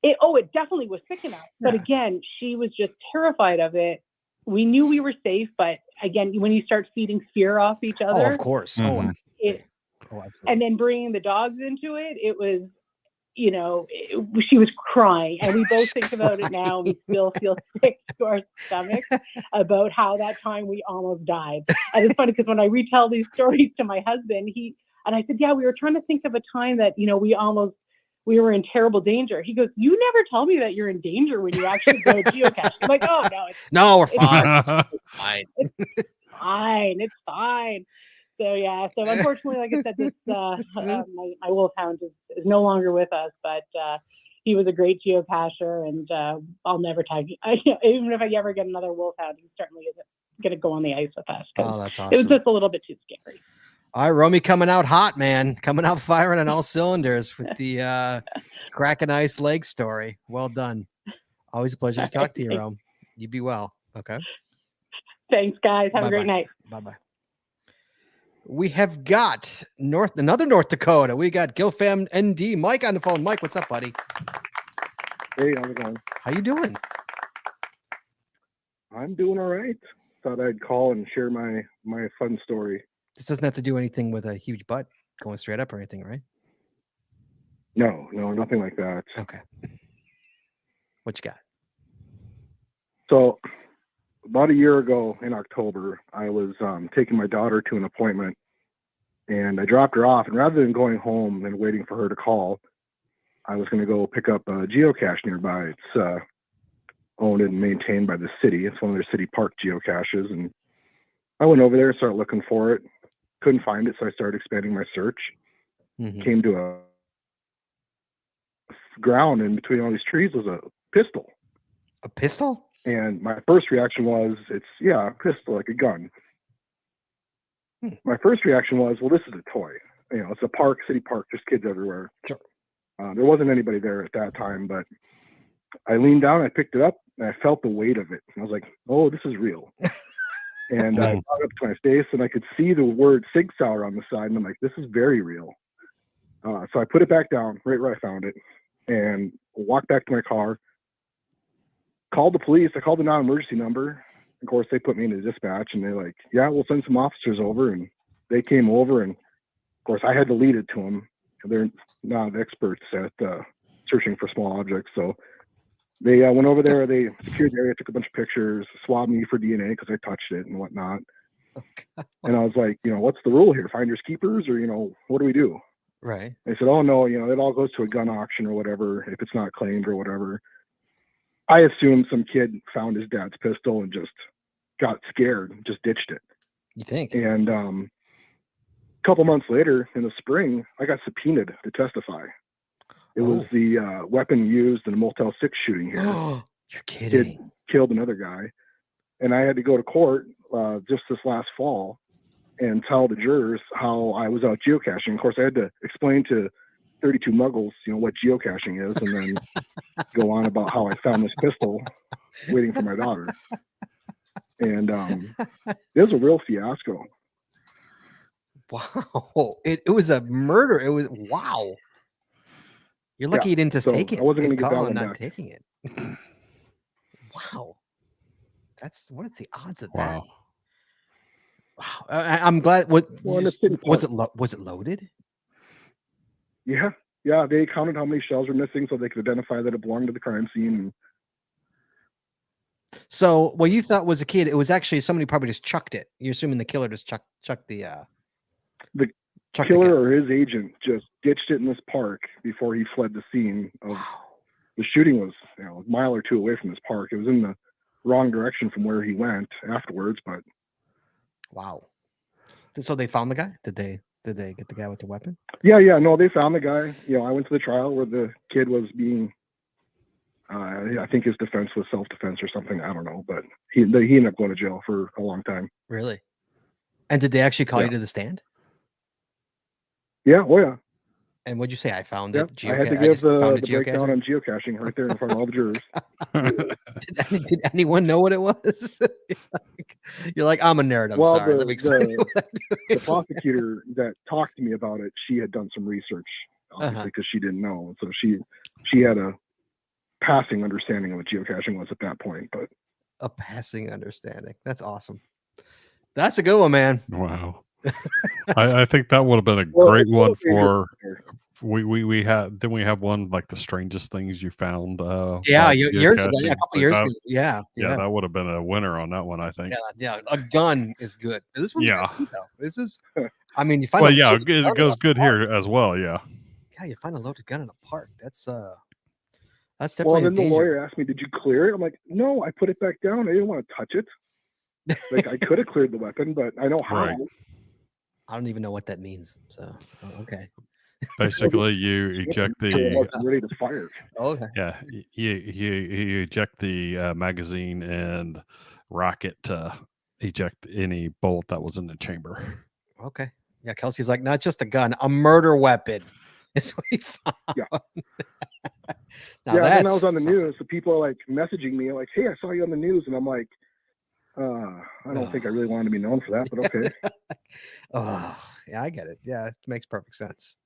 It definitely was thick enough. But again, she was just terrified of it. We knew we were safe, but again, when you start feeding fear off each other, of course. Mm-hmm. And then bringing the dogs into it, it was, she was crying, and we both think about it now. We still feel sick to our stomachs about how that time we almost died. And it's funny because when I retell these stories to my husband, and I said, yeah, we were trying to think of a time that, we were in terrible danger. He goes, you never tell me that you're in danger when you actually go geocache. I'm like, oh, no. We're fine. It's fine. It's fine. So, yeah. So, unfortunately, like I said, this my wolfhound is no longer with us, but he was a great geocacher, and I'll never tag you. Even if I ever get another wolfhound, he certainly isn't going to go on the ice with us. Oh, that's awesome. It was just a little bit too scary. All right, Romy, coming out hot, man. Coming out firing on all cylinders with the Kraken Ice leg story. Well done. Always a pleasure to talk to you, Rome. You be well. Okay. Thanks, guys. Have a great night. Bye-bye. We have got another North Dakota. We got Gilfam ND Mike on the phone. Mike, what's up, buddy? Hey, how's it going? How you doing? I'm doing all right. Thought I'd call and share my fun story. This doesn't have to do anything with a huge butt going straight up or anything, right? No, nothing like that. Okay. What you got? So, about a year ago in October, I was taking my daughter to an appointment, and I dropped her off. And rather than going home and waiting for her to call, I was going to go pick up a geocache nearby. It's owned and maintained by the city. It's one of their city park geocaches, and I went over there, started looking for it. Couldn't find it, so I started expanding my search. Mm-hmm. Came to a ground, and between all these trees was a pistol. A pistol? And my first reaction was, a pistol, like a gun. My first reaction was, well, this is a toy. It's a park, city park, there's kids everywhere. Sure. There wasn't anybody there at that time, but I leaned down, I picked it up, and I felt the weight of it. And I was like, oh, this is real. And I brought it up to my face, and I could see the word Sig Sauer on the side, and I'm like, this is very real. So I put it back down right where I found it, and walked back to my car, called the police. I called the non-emergency number. Of course, they put me into dispatch, and they're like, "Yeah, we'll send some officers over." And they came over, and of course, I had to lead it to them. They're not experts at searching for small objects, so they went over there. They secured the area, took a bunch of pictures, swabbed me for DNA because I touched it and whatnot. And I was like, what's the rule here? Finders keepers, or what do we do? Right. They said, oh no, it all goes to a gun auction or whatever if it's not claimed or whatever. I assumed some kid found his dad's pistol and just got scared and just ditched it. You think? And a couple months later in the spring, I got subpoenaed to testify. It was the weapon used in a Motel 6 shooting here. You're kidding. Kid killed another guy. And I had to go to court just this last fall and tell the jurors how I was out geocaching. Of course, I had to explain to 32 muggles, what geocaching is, and then go on about how I found this pistol waiting for my daughter. And it was a real fiasco. Wow. It was a murder. It was, wow. You're lucky you didn't just take it. I wasn't going to get that call one and not back. taking it. Wow. What are the odds of Wow. that? Wow. I'm glad. Was it loaded? Yeah. Yeah. They counted how many shells were missing so they could identify that it belonged to the crime scene. So what you thought was a kid, it was actually somebody probably just chucked it. You're assuming the killer just chucked the killer or his agent just ditched it in this park before he fled the scene of the shooting. Was a mile or two away from this park. It was in the wrong direction from where he went afterwards, but wow. So they found the guy? Did they get the guy with the weapon? Yeah, no, they found the guy. I went to the trial where the kid was being I think his defense was self-defense or something. I don't know, but he ended up going to jail for a long time. Really? And did they actually call you to the stand? Yeah, oh yeah. And what'd you say? I found it. I had to give the breakdown on geocaching right there in front of all the jurors. Did anyone know what it was? You're like, I'm a nerd. I'm sorry. Let me explain the prosecutor that talked to me about it, she had done some research, obviously, because she didn't know. So she had a passing understanding of what geocaching was at that point. But a passing understanding. That's awesome. That's a good one, man. Wow. I think that would have been a great one for we had. Didn't we have one like the strangest things you found? Years ago, a couple years ago. Yeah, that would have been a winner on that one, I think. Yeah, a gun is good. This one's good too, though. This is, I mean, you find it goes good here as well. Yeah, you find a loaded gun in a park. That's definitely. Well, then the lawyer asked me, "Did you clear it?" I'm like, "No, I put it back down. I didn't want to touch it. Like I could have cleared the weapon, but I know how." Right. I don't even know what that means. So okay. Basically, you eject the ready to fire. Okay. Yeah, you eject the magazine and rocket to eject any bolt that was in the chamber. Okay. Yeah, Kelsey's like, not just a gun, a murder weapon. It's what he found. Yeah. Now and I was on the news, so people are like messaging me like, "Hey, I saw you on the news," and I'm like, I don't think I really wanted to be known for that, but okay. Yeah, I get it. Yeah, it makes perfect sense.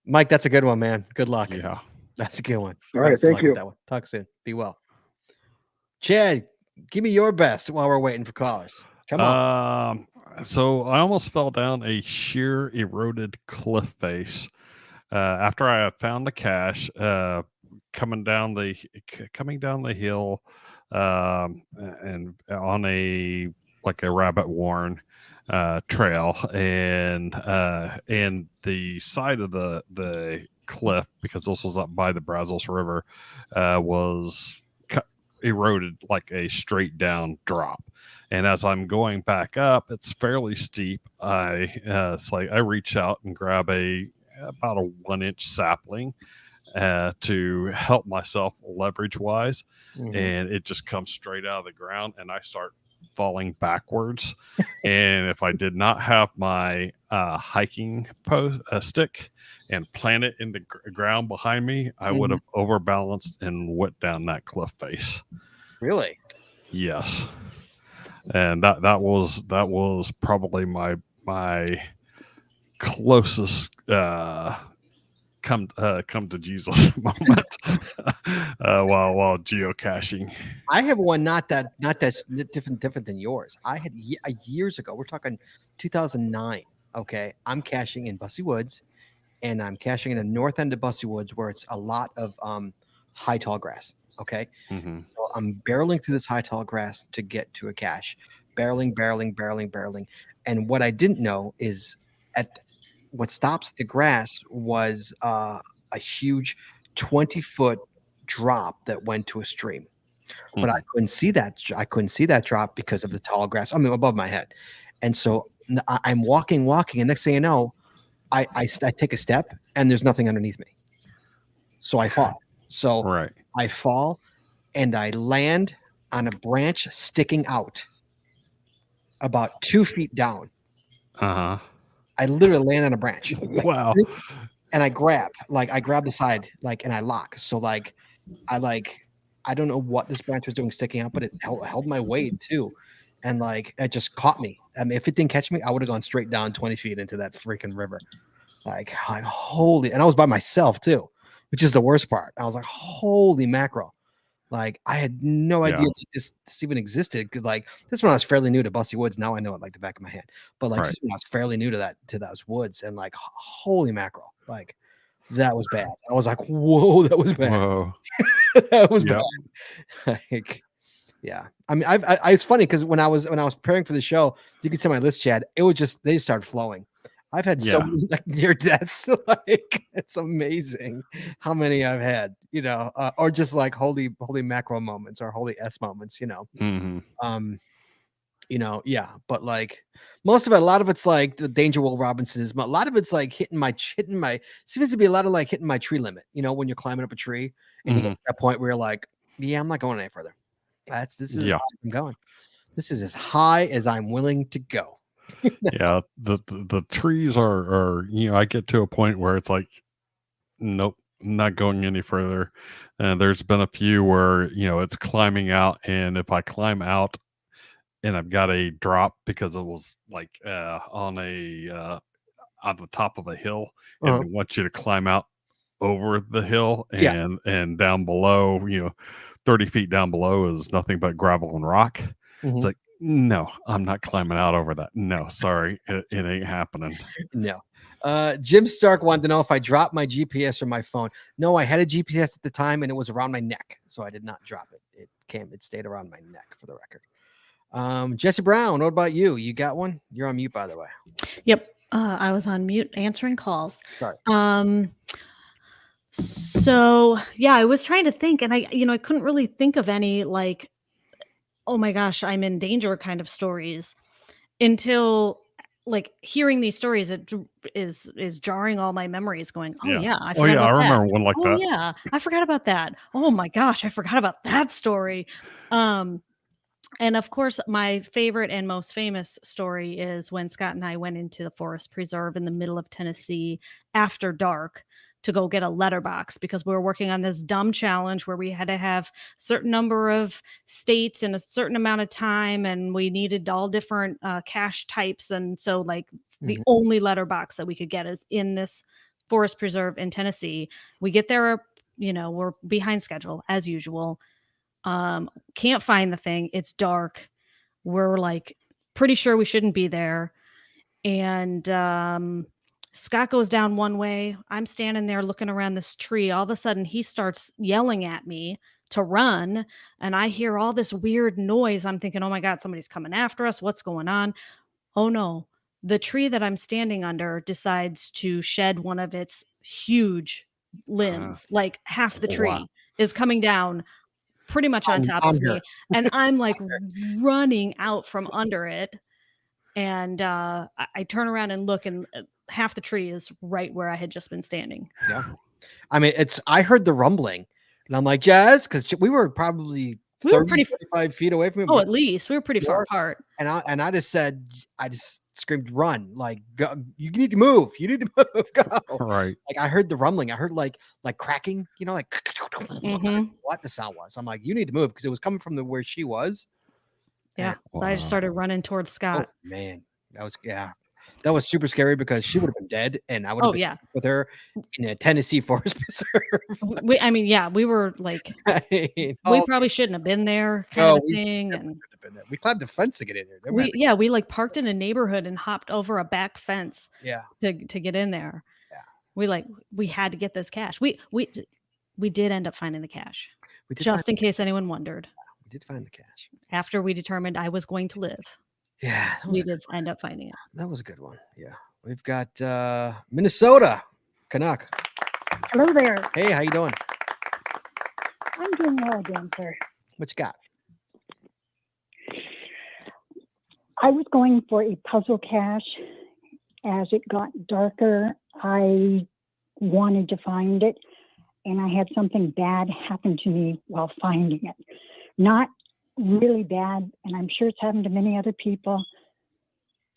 Mike, that's a good one, man. Good luck. Yeah, that's a good one. All right, thank you. That one. Talk soon. Be well. Chad, give me your best while we're waiting for callers. Come on. So I almost fell down a sheer eroded cliff face after I had found the cache coming down the hill and on a rabbit warren trail, and the side of the cliff, because this was up by the Brazos River, was eroded like a straight down drop. And as I'm going back up, it's fairly steep. It's like I reach out and grab about a 1-inch sapling to help myself leverage wise, and it just comes straight out of the ground, and I start falling backwards. And if I did not have my hiking stick and plant it in the ground behind me, I would have overbalanced and went down that cliff face. Really? Yes. And that was probably my closest come to Jesus moment while geocaching. I have one not that's different than yours. I had years ago. We're talking 2009. Okay, I'm caching in Bussy Woods, and I'm caching in the north end of Bussy Woods where it's a lot of high tall grass. Okay, Mm-hmm. so I'm barreling through this high tall grass to get to a cache, barreling, and what I didn't know is what stops the grass was a huge 20-foot drop that went to a stream. But I couldn't see that. I couldn't see that drop because of the tall grass. I mean, above my head, and so I'm walking, and next thing you know, I take a step and there's nothing underneath me. So I fall. So Right. I fall and I land on a branch sticking out about 2 feet down. Uh-huh. I literally land on a branch. Wow. And I grab the side, and I lock. So I don't know what this branch was doing sticking out, but it held my weight too. And it just caught me. I mean, if it didn't catch me, I would have gone straight down 20 feet into that freaking river. Holy, and I was by myself too, which is the worst part. I was like, holy mackerel. I had no idea this even existed. Cause this when I was fairly new to Bussy Woods. Now I know it like the back of my hand, but Right. this when I was fairly new to those woods, and holy mackerel. That was bad. I was like, whoa, that was bad. Whoa. That was Yep. bad. Yeah. I mean, it's funny because when I was preparing for the show, you can see my list, Chad. It was they just started flowing. I've had so many near deaths. It's amazing how many I've had. Or just holy mackerel moments or holy S moments. Mm-hmm. Yeah. But most of it, a lot of it's the Danger Will Robinsons. But a lot of it's hitting my seems to be a lot of hitting my tree limit. When you're climbing up a tree and you get to that point where you're like, yeah, I'm not going any further. This is as high as I'm going. This is as high as I'm willing to go. Yeah, the trees are I get to a point where it's like, nope, not going any further. And there's been a few where it's climbing out, and if I climb out and I've got a drop because it was on the top of a hill, and they want you to climb out over the hill, and down below, 30 feet down below is nothing but gravel and rock. Mm-hmm. It's like, no, I'm not climbing out over that. No, sorry, it ain't happening. No. Jim Stark wanted to know if I dropped my GPS or my phone. No, I had a GPS at the time and it was around my neck, so I did not drop it. It stayed around my neck, for the record. Jesse Brown, what about you? You got one? You're on mute, by the way. Yep. I was on mute answering calls. Sorry. So yeah, I was trying to think, and I couldn't really think of any oh my gosh, I'm in danger kind of stories until hearing these stories. It is jarring all my memories, going, oh yeah, I forgot about I that. remember one like Oh that. yeah, I forgot about that. Oh my gosh, I forgot about that story. And of course, my favorite and most famous story is when Scott and I went into the forest preserve in the middle of Tennessee after dark to go get a letterbox, because we were working on this dumb challenge where we had to have a certain number of states in a certain amount of time, and we needed all different cache types. And so the only letterbox that we could get is in this forest preserve in Tennessee. We get there, we're behind schedule as usual. Can't find the thing. It's dark. We're pretty sure we shouldn't be there. And Scott goes down one way. I'm standing there looking around this tree. All of a sudden he starts yelling at me to run, and I hear all this weird noise. I'm thinking, oh my God, somebody's coming after us. What's going on? Oh no. The tree that I'm standing under decides to shed one of its huge limbs. Half the tree is coming down pretty much on top of me, and I'm running out from under it. And I turn around and look, and half the tree is right where I had just been standing. Yeah. I mean, I heard the rumbling, and I'm like, Jazz, because we were probably 35 feet away from it. Oh, at least we were pretty far apart. And I just screamed, run, go, you need to move. You need to move. Go. Right. I heard the rumbling. I heard like cracking, what the sound was. I'm like, you need to move, because it was coming from where she was. Yeah. So I just started running towards Scott. Oh, man. That was, yeah. That was super scary because she would have been dead, and I would have Oh, been yeah. stuck with her in a Tennessee forest preserve. We were like, I mean, we probably shouldn't have been there, kind no, of a we thing. definitely And shouldn't have been there. We climbed the fence to get in there. Never mind. we like parked in a neighborhood and hopped over a back fence Yeah, to get in there. yeah. We had to get this cash. We did end up finding the cash, We did just find, in case anyone wondered. we did find the cash. After we determined I was going to live, Yeah, that was we a good did end up finding it. That was a good one. Yeah. We've got Minnesota. Canuck. Hello there. Hey, how you doing? I'm doing well again, sir. What you got? I was going for a puzzle cache. As it got darker, I wanted to find it, and I had something bad happen to me while finding it. Not really bad, and I'm sure it's happened to many other people,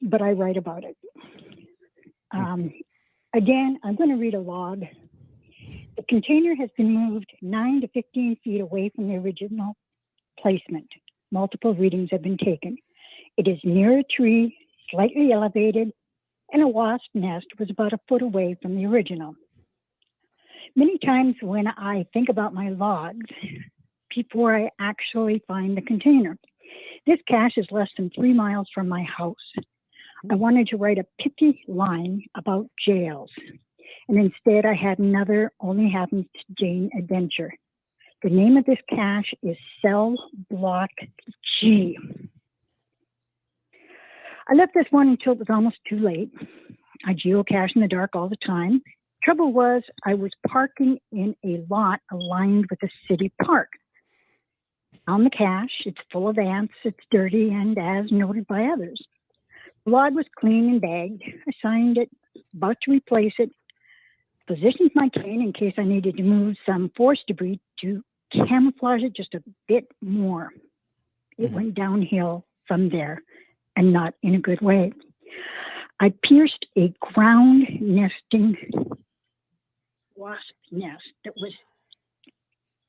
but I write about it. Again, I'm going to read a log. The container has been moved 9 to 15 feet away from the original placement. Multiple readings have been taken. It is near a tree, slightly elevated, and a wasp nest was about a foot away from the original. Many times when I think about my logs, before I actually find the container, this cache is less than 3 miles from my house. I wanted to write a pithy line about jails, and instead I had another Only Happens to Jane adventure. The name of this cache is Cell Block G. I left this one until it was almost too late. I geocache in the dark all the time. Trouble was, I was parking in a lot aligned with a city park. On the cache, it's full of ants, it's dirty, and as noted by others. The log was clean and bagged. I signed it, about to replace it, positioned my cane in case I needed to move some forest debris to camouflage it just a bit more. It went downhill from there, and not in a good way. I pierced a ground nesting wasp nest that was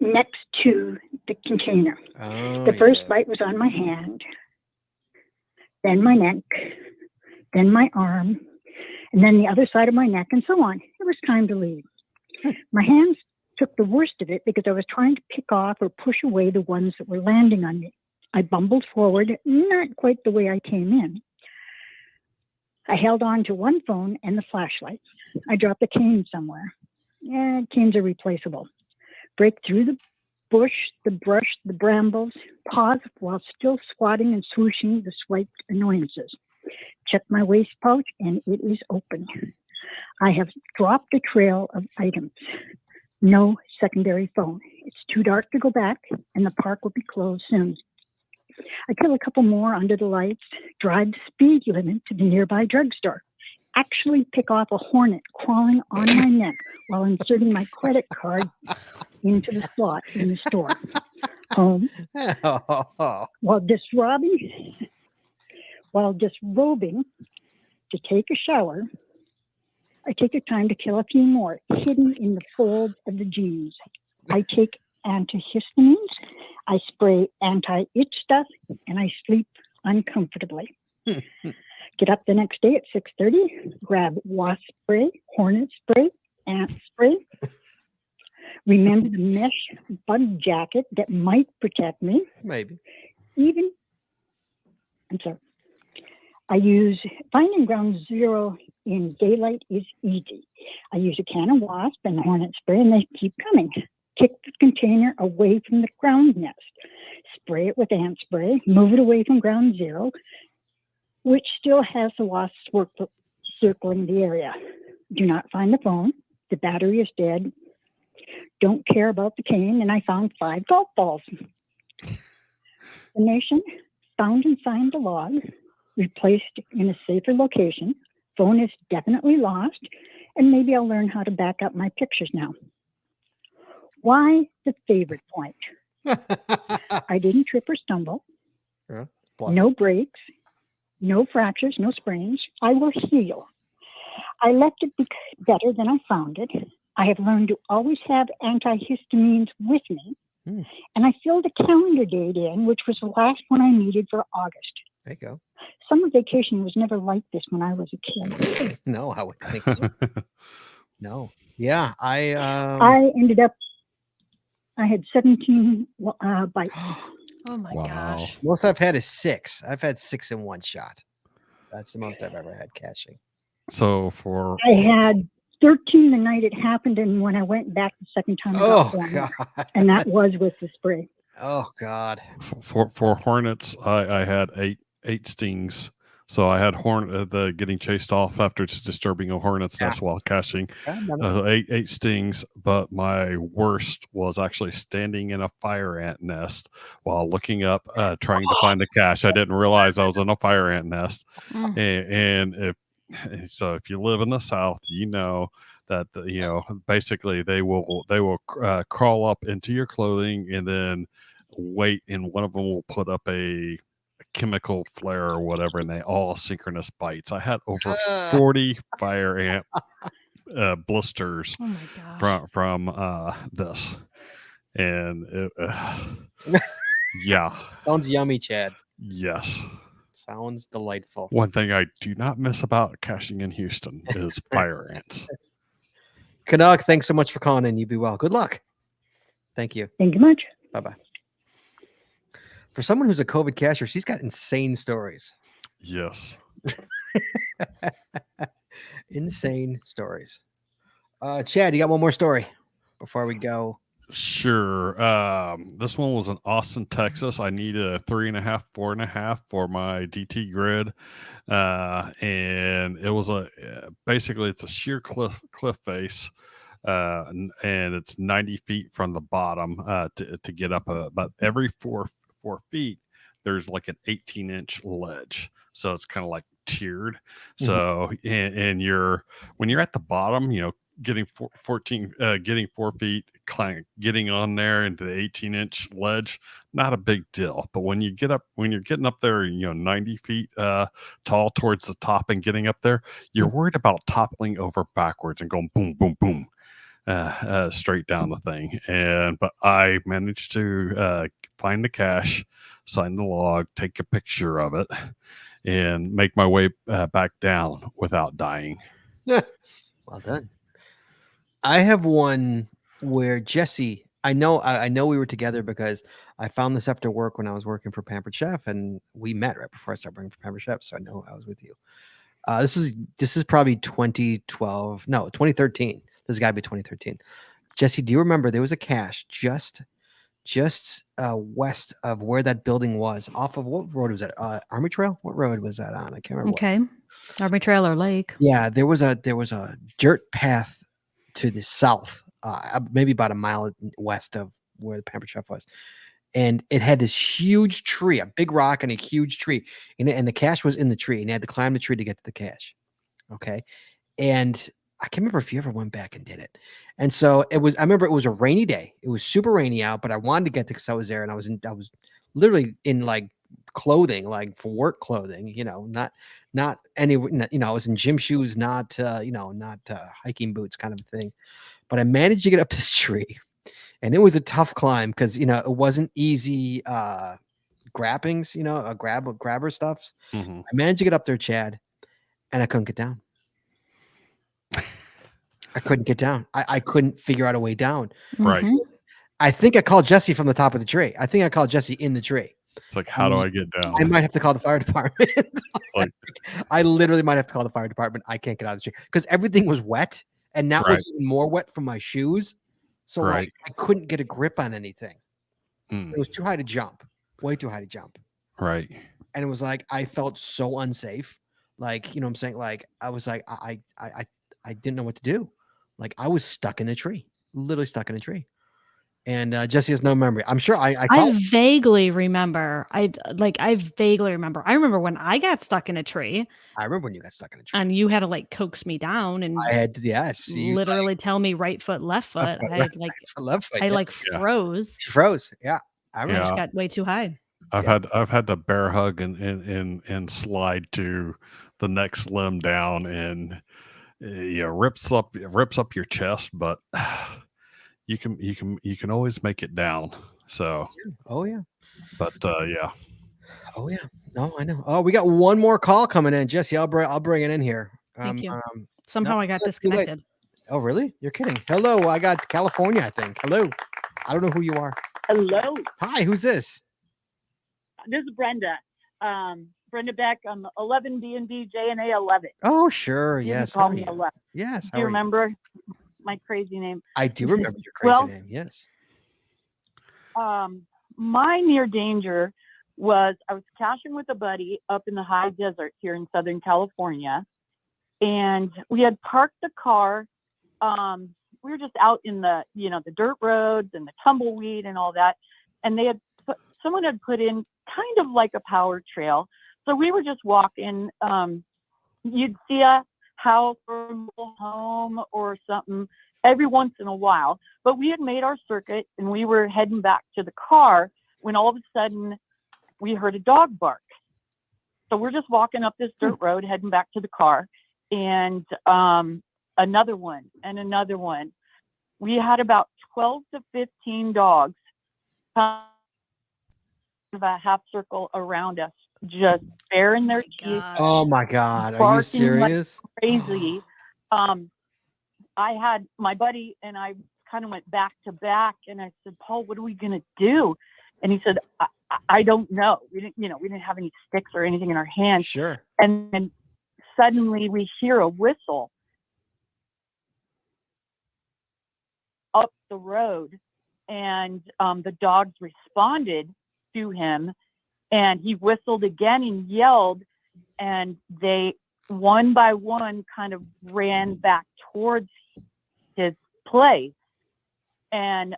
next to the container. Oh, The first bite was on my hand, then my neck, then my arm, and then the other side of my neck, and so on. It was time to leave. My hands took the worst of it because I was trying to pick off or push away the ones that were landing on me. I bumbled forward, not quite the way I came in. I held on to one phone and the flashlight. I dropped the cane somewhere. Yeah, canes are replaceable. Break through the bush, the brush, the brambles, pause while still squatting and swooshing the swiped annoyances. Check my waist pouch and it is open. I have dropped a trail of items. No secondary phone. It's too dark to go back and the park will be closed soon. I kill a couple more under the lights, drive the speed limit to the nearby drugstore, actually pick off a hornet crawling on my neck while inserting my credit card into the slot in the store. Home. While disrobing to take a shower, I take the time to kill a few more hidden in the folds of the jeans. I take antihistamines, I spray anti-itch stuff, and I sleep uncomfortably. Get up the next day at 6:30, grab wasp spray, hornet spray, ant spray. Remember the mesh bug jacket that might protect me. Maybe. I use finding ground zero in daylight is easy. I use a can of wasp and hornet spray, and they keep coming. Kick the container away from the ground nest. Spray it with ant spray. Move it away from ground zero, which still has the wasps circling the area. Do not find the phone. The battery is dead. Don't care about the cane, and I found 5 golf balls. The nation found and signed the log, replaced in a safer location. Phone is definitely lost, and maybe I'll learn how to back up my pictures now. Why the favorite point? I didn't trip or stumble. No breaks, no fractures, no sprains. I will heal. I left it better than I found it. I have learned to always have antihistamines with me. And I filled a calendar date in, which was the last one I needed for August. There you go. Summer vacation was never like this when I was a kid. No, I would think so. No. Yeah, I ended up, I had 17 bites. Oh my Wow. gosh. most I've had is 6. I've had 6 in one shot. That's the most I've ever had catching. So for I had 13 the night it happened, and when I went back the second time, I got Oh one more. God. And that was with the spray. Oh God. for hornets, I had eight stings. So I had the getting chased off after it's disturbing a hornet's nest while caching. God, no. Eight stings, but my worst was actually standing in a fire ant nest while looking up, trying to find a cache. I didn't realize I was in a fire ant nest, and if you live in the South, you know that basically they will crawl up into your clothing and then wait, and one of them will put up a chemical flare or whatever, and they all synchronous bites. I had over 40 fire ant blisters Oh my gosh. from this, and yeah, Sounds yummy, Chad. yes. Sounds delightful. One thing I do not miss about caching in Houston is fire ants. Canuck, thanks so much for calling in. You be well. Good luck. Thank you. Thank you much. Bye-bye. For someone who's a COVID cacher, she's got insane stories. Yes. Insane stories. Chad, you got one more story before we go? Sure. This one was in Austin, Texas. I needed a 3.5, 4.5 for my DT grid. And it was basically it's a sheer cliff face. And it's 90 feet from the bottom to get up. But every four feet, there's like an 18-inch ledge. So it's kind of like tiered. So and when you're at the bottom, getting 4 feet, getting on there into the 18-inch ledge, not a big deal. But when you're getting up there, 90 feet tall towards the top and getting up there, you're worried about toppling over backwards and going boom, boom, boom, straight down the thing. But I managed to find the cache, sign the log, take a picture of it, and make my way back down without dying. Well done. I have one where Jesse, I know we were together because I found this after work when I was working for Pampered Chef, and we met right before I started working for Pampered Chef, so I know I was with you. This is probably 2013. This has got to be 2013. Jesse, do you remember there was a cache just west of where that building was, off of what road was that? Army Trail? What road was that on? I can't remember. Okay. Army Trail or Lake. Yeah, there was a dirt path to the south, maybe about a mile west of where the Pampered Chef was, and it had this huge tree, a big rock and a huge tree, and the cache was in the tree, and you had to climb the tree to get to the cache. Okay, and I can't remember if you ever went back and did it. And so I remember it was a rainy day. It was super rainy out, but I wanted to get to because I was there, and I was literally in like clothing, like for work clothing, not any, I was in gym shoes, not hiking boots kind of thing. But I managed to get up this tree, and it was a tough climb because, it wasn't easy grabbings, grabber stuffs. I managed to get up there, Chad, and I couldn't get down. I couldn't get down. I couldn't figure out a way down. Right. I think I called Jesse from the top of the tree. I think I called Jesse in the tree. It's like, how do I get down? I might have to call the fire department. I literally might have to call the fire department. I can't get out of the tree because everything was wet, and that was even more wet from my shoes. So I couldn't get a grip on anything. It was too high to jump, way too high to jump. Right. And it was like I felt so unsafe. Like, what I'm saying? Like I was like I didn't know what to do. Like I was stuck in the tree, literally stuck in a tree. And Jesse has no memory. I'm sure I vaguely remember. I vaguely remember. I remember when I got stuck in a tree. I remember when you got stuck in a tree. And you had to coax me down, and I had to, literally tell me right foot, left foot. I had left foot. I froze. She froze. Yeah. I just got way too high. I've had to bear hug and slide to the next limb down, and rips up your chest, but you can always make it down. So oh yeah. But yeah. Oh yeah. No, I know. Oh, we got one more call coming in, Jesse. I'll bring it in here. Thank you. No, Somehow I it's got not too late. disconnected. Oh, really? You're kidding. Hello, I got California, I think. Hello. I don't know who you are. Hello, Hi, who's this? this is Brenda. Brenda Beck. I'm 11 B&B JNA 11. Oh, sure. You can Yes. call How are me you? 11. Yes. Do you remember my crazy name? I do remember your crazy Well, name. Yes. my near danger was I was caching with a buddy up in the high desert here in Southern California, and we had parked the car. We were just out in the the dirt roads and the tumbleweed and all that, and someone had put in kind of like a power trail. So we were just walking. You'd see a house or a mobile home or something every once in a while, but we had made our circuit and we were heading back to the car when all of a sudden we heard a dog bark. So we're just walking up this dirt road heading back to the car, and another one and another one. We had about 12 to 15 dogs kind of a half circle around us, just baring their teeth, Oh my God. Are you barking serious? like crazy. I had my buddy and I kind of went back to back, and I said, Paul, what are we gonna do? And he said, I don't know. We didn't have any sticks or anything in our hands. Sure. And then suddenly we hear a whistle up the road, and the dogs responded to him, and he whistled again and yelled, and they one by one kind of ran back towards his place. And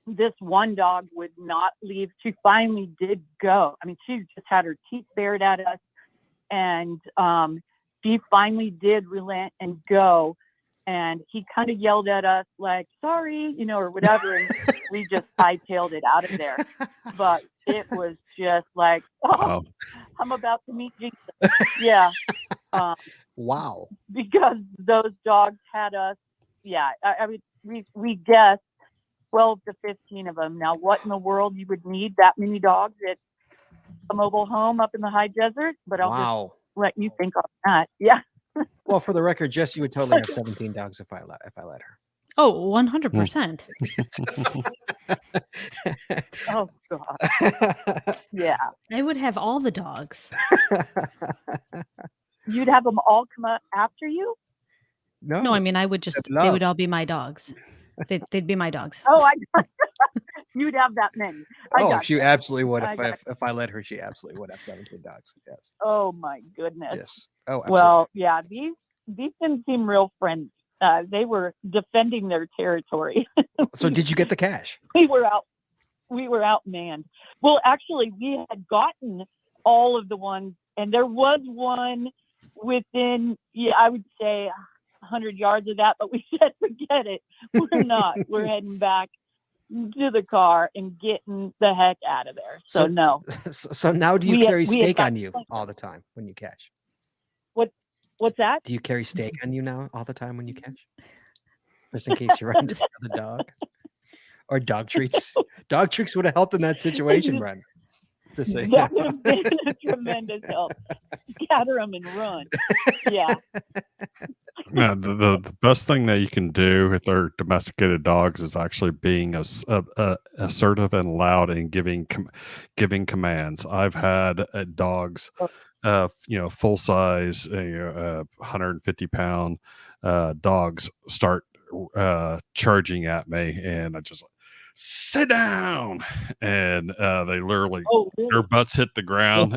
this one dog would not leave. She finally did go. I mean, she just had her teeth bared at us, and she finally did relent and go. And he kind of yelled at us like, sorry, or whatever. And we just hightailed it out of there. But it was just like, Wow. I'm about to meet Jesus. Yeah. Wow. Because those dogs had us. Yeah. I mean, we guessed 12 to 15 of them. Now, what in the world you would need that many dogs at a mobile home up in the high desert? But I'll just let you think on that. Yeah. Well, for the record, Jesse would totally have 17 dogs if I let her. Oh, 100%. Oh, God. Yeah. I would have all the dogs. You'd have them all come up after you? No, I mean, I would just, they would all be my dogs. They'd be my dogs. Oh, you'd have that many. She absolutely would. If I let her, she absolutely would have 17 dogs. Yes. Oh, my goodness. Yes. Oh, absolutely. Well, yeah, these didn't seem real friendly. They were defending their territory. So did you get the cash? We were outmanned. Well, actually, we had gotten all of the ones, and there was one within, I would say 100 yards of that, but we said, forget it. We're not. We're heading back to the car and getting the heck out of there. So no. So now do you carry steak on you all the time when you cash? What's that? Do you carry steak on you now all the time when you cash? Just in case you run into another dog? Or dog treats? Dog treats would have helped in that situation, Brent. Just saying. That would have been a tremendous help. Gather them and run. Yeah. Yeah, the best thing that you can do with their domesticated dogs is actually being assertive and loud and giving commands. I've had dogs, full size, 150-pound dogs start charging at me, and I just sit down, and they literally their butts hit the ground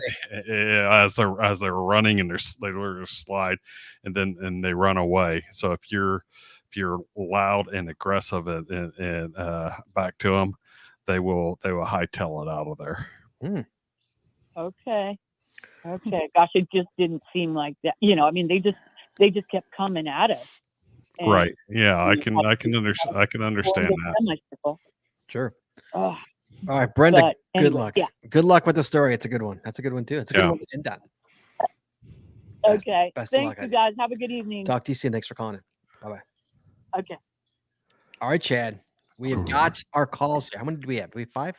as they're running, and they literally slide, and then they run away. So if you're loud and aggressive and back to them, they will hightail it out of there. Okay. Gosh, it just didn't seem like that. I mean, they just kept coming at us. Right. Yeah, I can understand that. Sure. All right, Brenda, good luck. Yeah. Good luck with the story. It's a good one. That's a good one too. It's a good one to end on. Okay. Best of Thanks, luck, you guys. Have a good evening. Talk to you soon. Thanks for calling in. Bye-bye. Okay. All right, Chad. We have got our calls here. How many do we have? Do we have 5?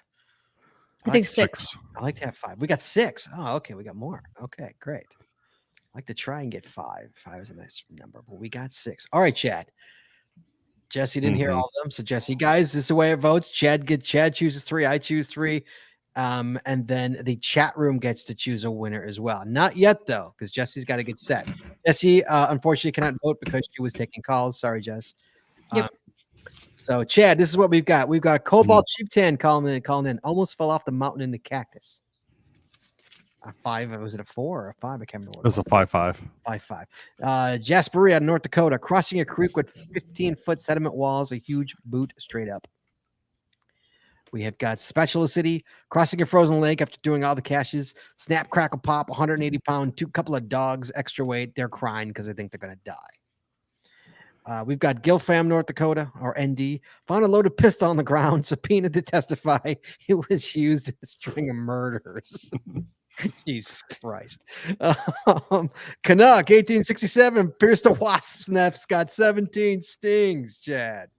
I think 6. I like to have 5. We got 6. Oh, okay. We got more. Okay, great. I like to try and get 5. 5 is a nice number, but we got 6. All right, Chad. Jesse didn't hear all of them. So Jesse, guys, this is the way it votes. Chad chooses 3. I choose 3. And then the chat room gets to choose a winner as well. Not yet, though, because Jesse's got to get set. Jesse, unfortunately, cannot vote because she was taking calls. Sorry, Jess. Yep. So, Chad, this is what we've got. We've got Cobalt Chieftain calling in. Almost fell off the mountain in the cactus. A 5. Was it a 4 or a 5? I can't remember. It was a 5-5. 5-5. Jasperia out of North Dakota, crossing a creek with 15-foot sediment walls, a huge boot straight up. We have got Spatula City, crossing a frozen lake after doing all the caches. Snap, crackle, pop, 180-pound, couple of dogs, extra weight. They're crying because they think they're going to die. We've got Gilfam, North Dakota, or ND. Found a loaded pistol on the ground, subpoenaed to testify. It was used in a string of murders. Jesus Christ. Canuck, 1867, pierced a wasp's nest, got 17 stings, Chad.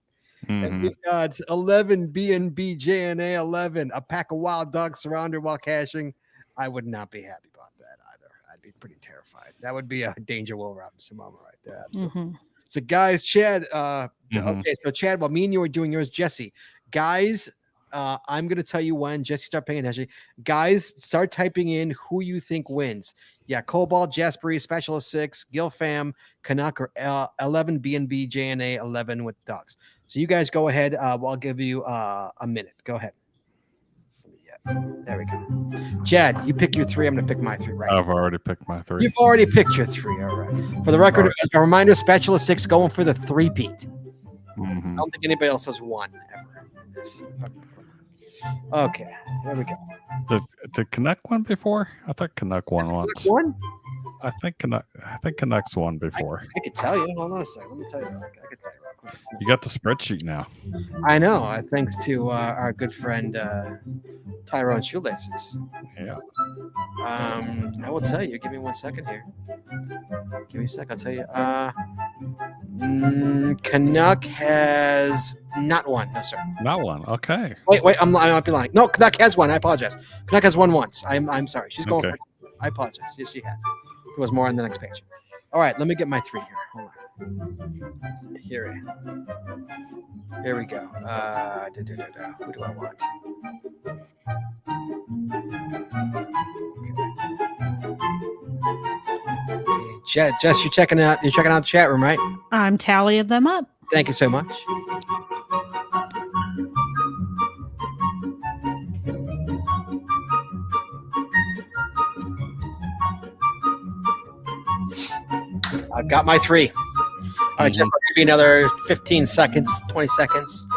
And we got 11 B&B JNA 11, a pack of wild dogs surrounded while caching. I would not be happy about that either. I'd be pretty terrified. That would be a Danger Will Robinson moment right there. Absolutely. So, guys, Chad, okay, so Chad, while me and you are doing yours, Jesse, guys, I'm going to tell you when. Jesse, start paying attention. Guys, start typing in who you think wins. Yeah, Cobalt, Jaspery, Special 6, Gilfam, Canuck, or 11 B&B JNA 11 with dogs. So you guys go ahead. I'll give you a minute. Go ahead. Yeah, there we go. Chad, you pick your 3. I'm going to pick my 3 right I've already picked my 3. You've already picked your 3. All right. For the record, a reminder, Spatula 6 going for the 3-peat. I don't think anybody else has won ever in this. Okay, there we go. Did Canuck won before? I thought Canuck won once. I think Canuck's won before. I could tell you. Hold on a second. Let me tell you. I could tell you real quick. You got the spreadsheet now. I know. Thanks to our good friend Tyrone Shoelaces. Yeah. I will tell you. Give me 1 second here. Give me a sec. I'll tell you. Canuck has not won. No, sir. Not one. Okay. Wait. I might be lying. No, Canuck has won. I apologize. Canuck has won once. I'm sorry. She's going for. I apologize. Yes, she has. It was more on the next page. All right, let me get my 3 here. Hold on. Here we go. Who do I want? Okay. Jess, you're checking out the chat room, right? I'm tallying them up. Thank you so much. I've got my 3. All right, Jess, I'll give you another 15 seconds, 20 seconds.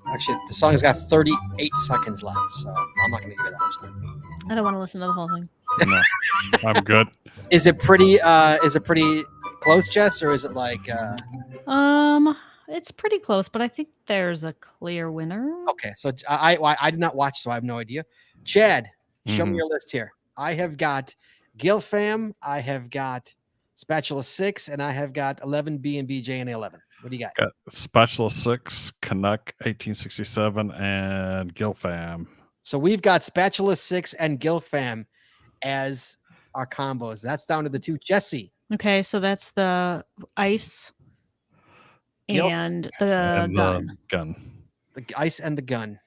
Actually, the song's got 38 seconds left, so I'm not going to give you that much time. I don't want to listen to the whole thing. No, I'm good. Is it pretty close, Jess, or is it like it's pretty close, but I think there's a clear winner. Okay, so I did not watch, so I have no idea. Chad, show me your list here. I have got Gilfam, I have got Spatula 6, and I have got 11 B&B JNA 11. What do you got? Got Spatula 6, Canuck 1867, and Gilfam. So we've got Spatula 6 and Gilfam as our combos. That's down to the 2. Jesse. Okay, so that's the ice and the gun. The ice and the gun.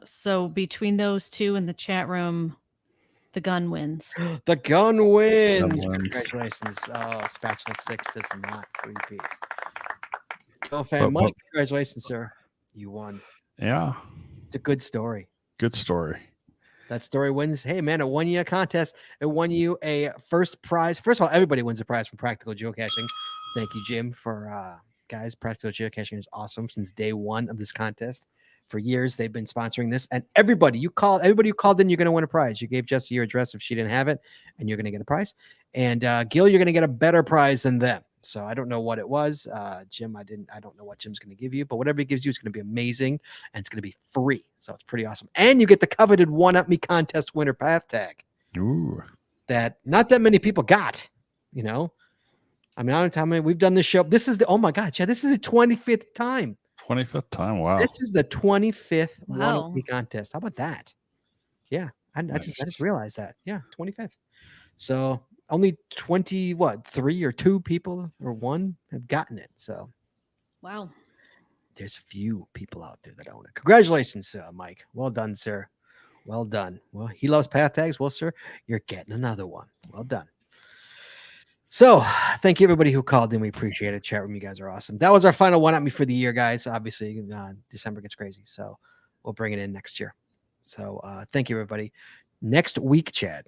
So between those 2 in the chat room, the gun wins. The gun wins. Congratulations. Oh, Spatula 6 does not repeat. Gilfam, Mike, congratulations, sir. You won. Yeah. It's a good story. Good story. That story wins. Hey, man, a 1 year contest. It won you a first prize. First of all, everybody wins a prize from Practical Geocaching. Thank you, Jim, for guys. Practical Geocaching is awesome since day 1 of this contest. For years, they've been sponsoring this. And everybody who called in, you're going to win a prize. You gave Jesse your address if she didn't have it, and you're going to get a prize. And Gil, you're going to get a better prize than them. So I don't know what it was. Jim, I don't know what Jim's going to give you, but whatever he gives you, it's going to be amazing, and it's going to be free. So it's pretty awesome. And you get the coveted One Up Me contest winner path tag. Ooh. That not that many people got, you know. I mean, I don't know how many we've done this show. This is oh my God, Chad, this is the 25th time. 25th time. Wow. This is the 25th Wow. 1 contest. How about that? Yeah, I just realized that. Yeah, 25th. So only 3 or 2 people or 1 have gotten it. So Wow. there's few people out there that own it. Congratulations, Mike. Well done, sir. Well done. Well, he loves path tags. Well, sir, you're getting another one. Well done. So thank you everybody who called in. We appreciate it. Chat room, you guys are awesome. That was our final one at me for the year, guys. Obviously, December gets crazy, so we'll bring it in next year. So thank you everybody. Next week, Chad.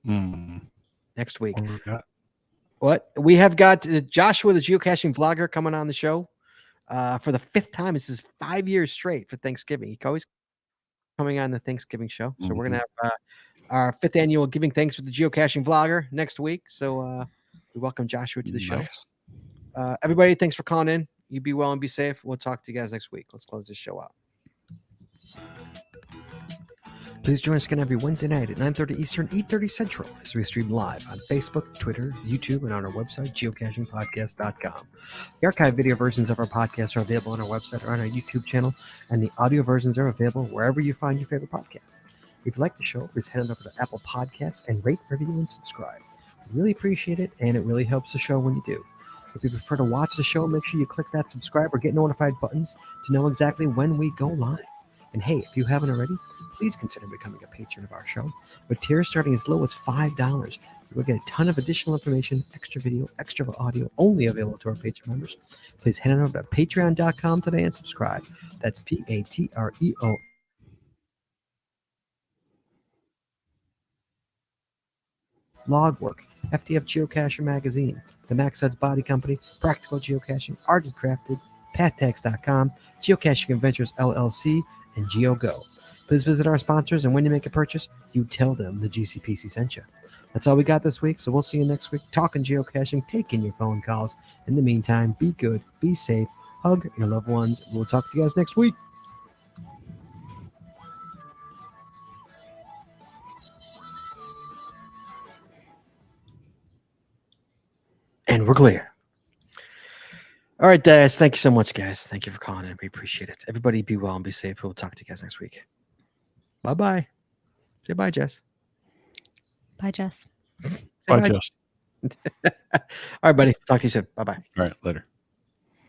Next week. What we have got Joshua, the geocaching vlogger, coming on the show for the 5th time. This is 5 years straight for Thanksgiving. He always coming on the Thanksgiving show. So we're gonna have our 5th annual Giving Thanks with the geocaching vlogger next week. So we welcome Joshua to the show. Everybody, thanks for calling in. You be well and be safe. We'll talk to you guys next week. Let's close this show out. Please join us again every Wednesday night at 9:30 Eastern, 8:30 Central as we stream live on Facebook, Twitter, YouTube, and on our website, geocachingpodcast.com. The archive video versions of our podcasts are available on our website or on our YouTube channel, and the audio versions are available wherever you find your favorite podcasts. If you like the show, please head on over to Apple Podcasts and rate, review, and subscribe. We really appreciate it, and it really helps the show when you do. If you prefer to watch the show, make sure you click that subscribe or get notified buttons to know exactly when we go live. And hey, if you haven't already, please consider becoming a patron of our show. With tiers starting as low as $5, you will get a ton of additional information, extra video, extra audio, only available to our patron members. Please head on over to patreon.com today and subscribe. That's Patreo. Logwork, FTF Geocacher Magazine, the Max Odds Body Company, Practical Geocaching, Arty Crafted, PatTags.com, Geocaching Adventures LLC, and GeoGo. Please visit our sponsors, and when you make a purchase, you tell them the GCPC sent you. That's all we got this week, so we'll see you next week talking geocaching, taking your phone calls. In the meantime, be good, be safe, hug your loved ones, and we'll talk to you guys next week. And we're clear. All right, guys. Thank you so much, guys. Thank you for calling in. We appreciate it. Everybody be well and be safe. We'll talk to you guys next week. Bye-bye. Say bye, Jess. Bye, Jess. Bye, Jess. All right, buddy. Talk to you soon. Bye-bye. All right, later.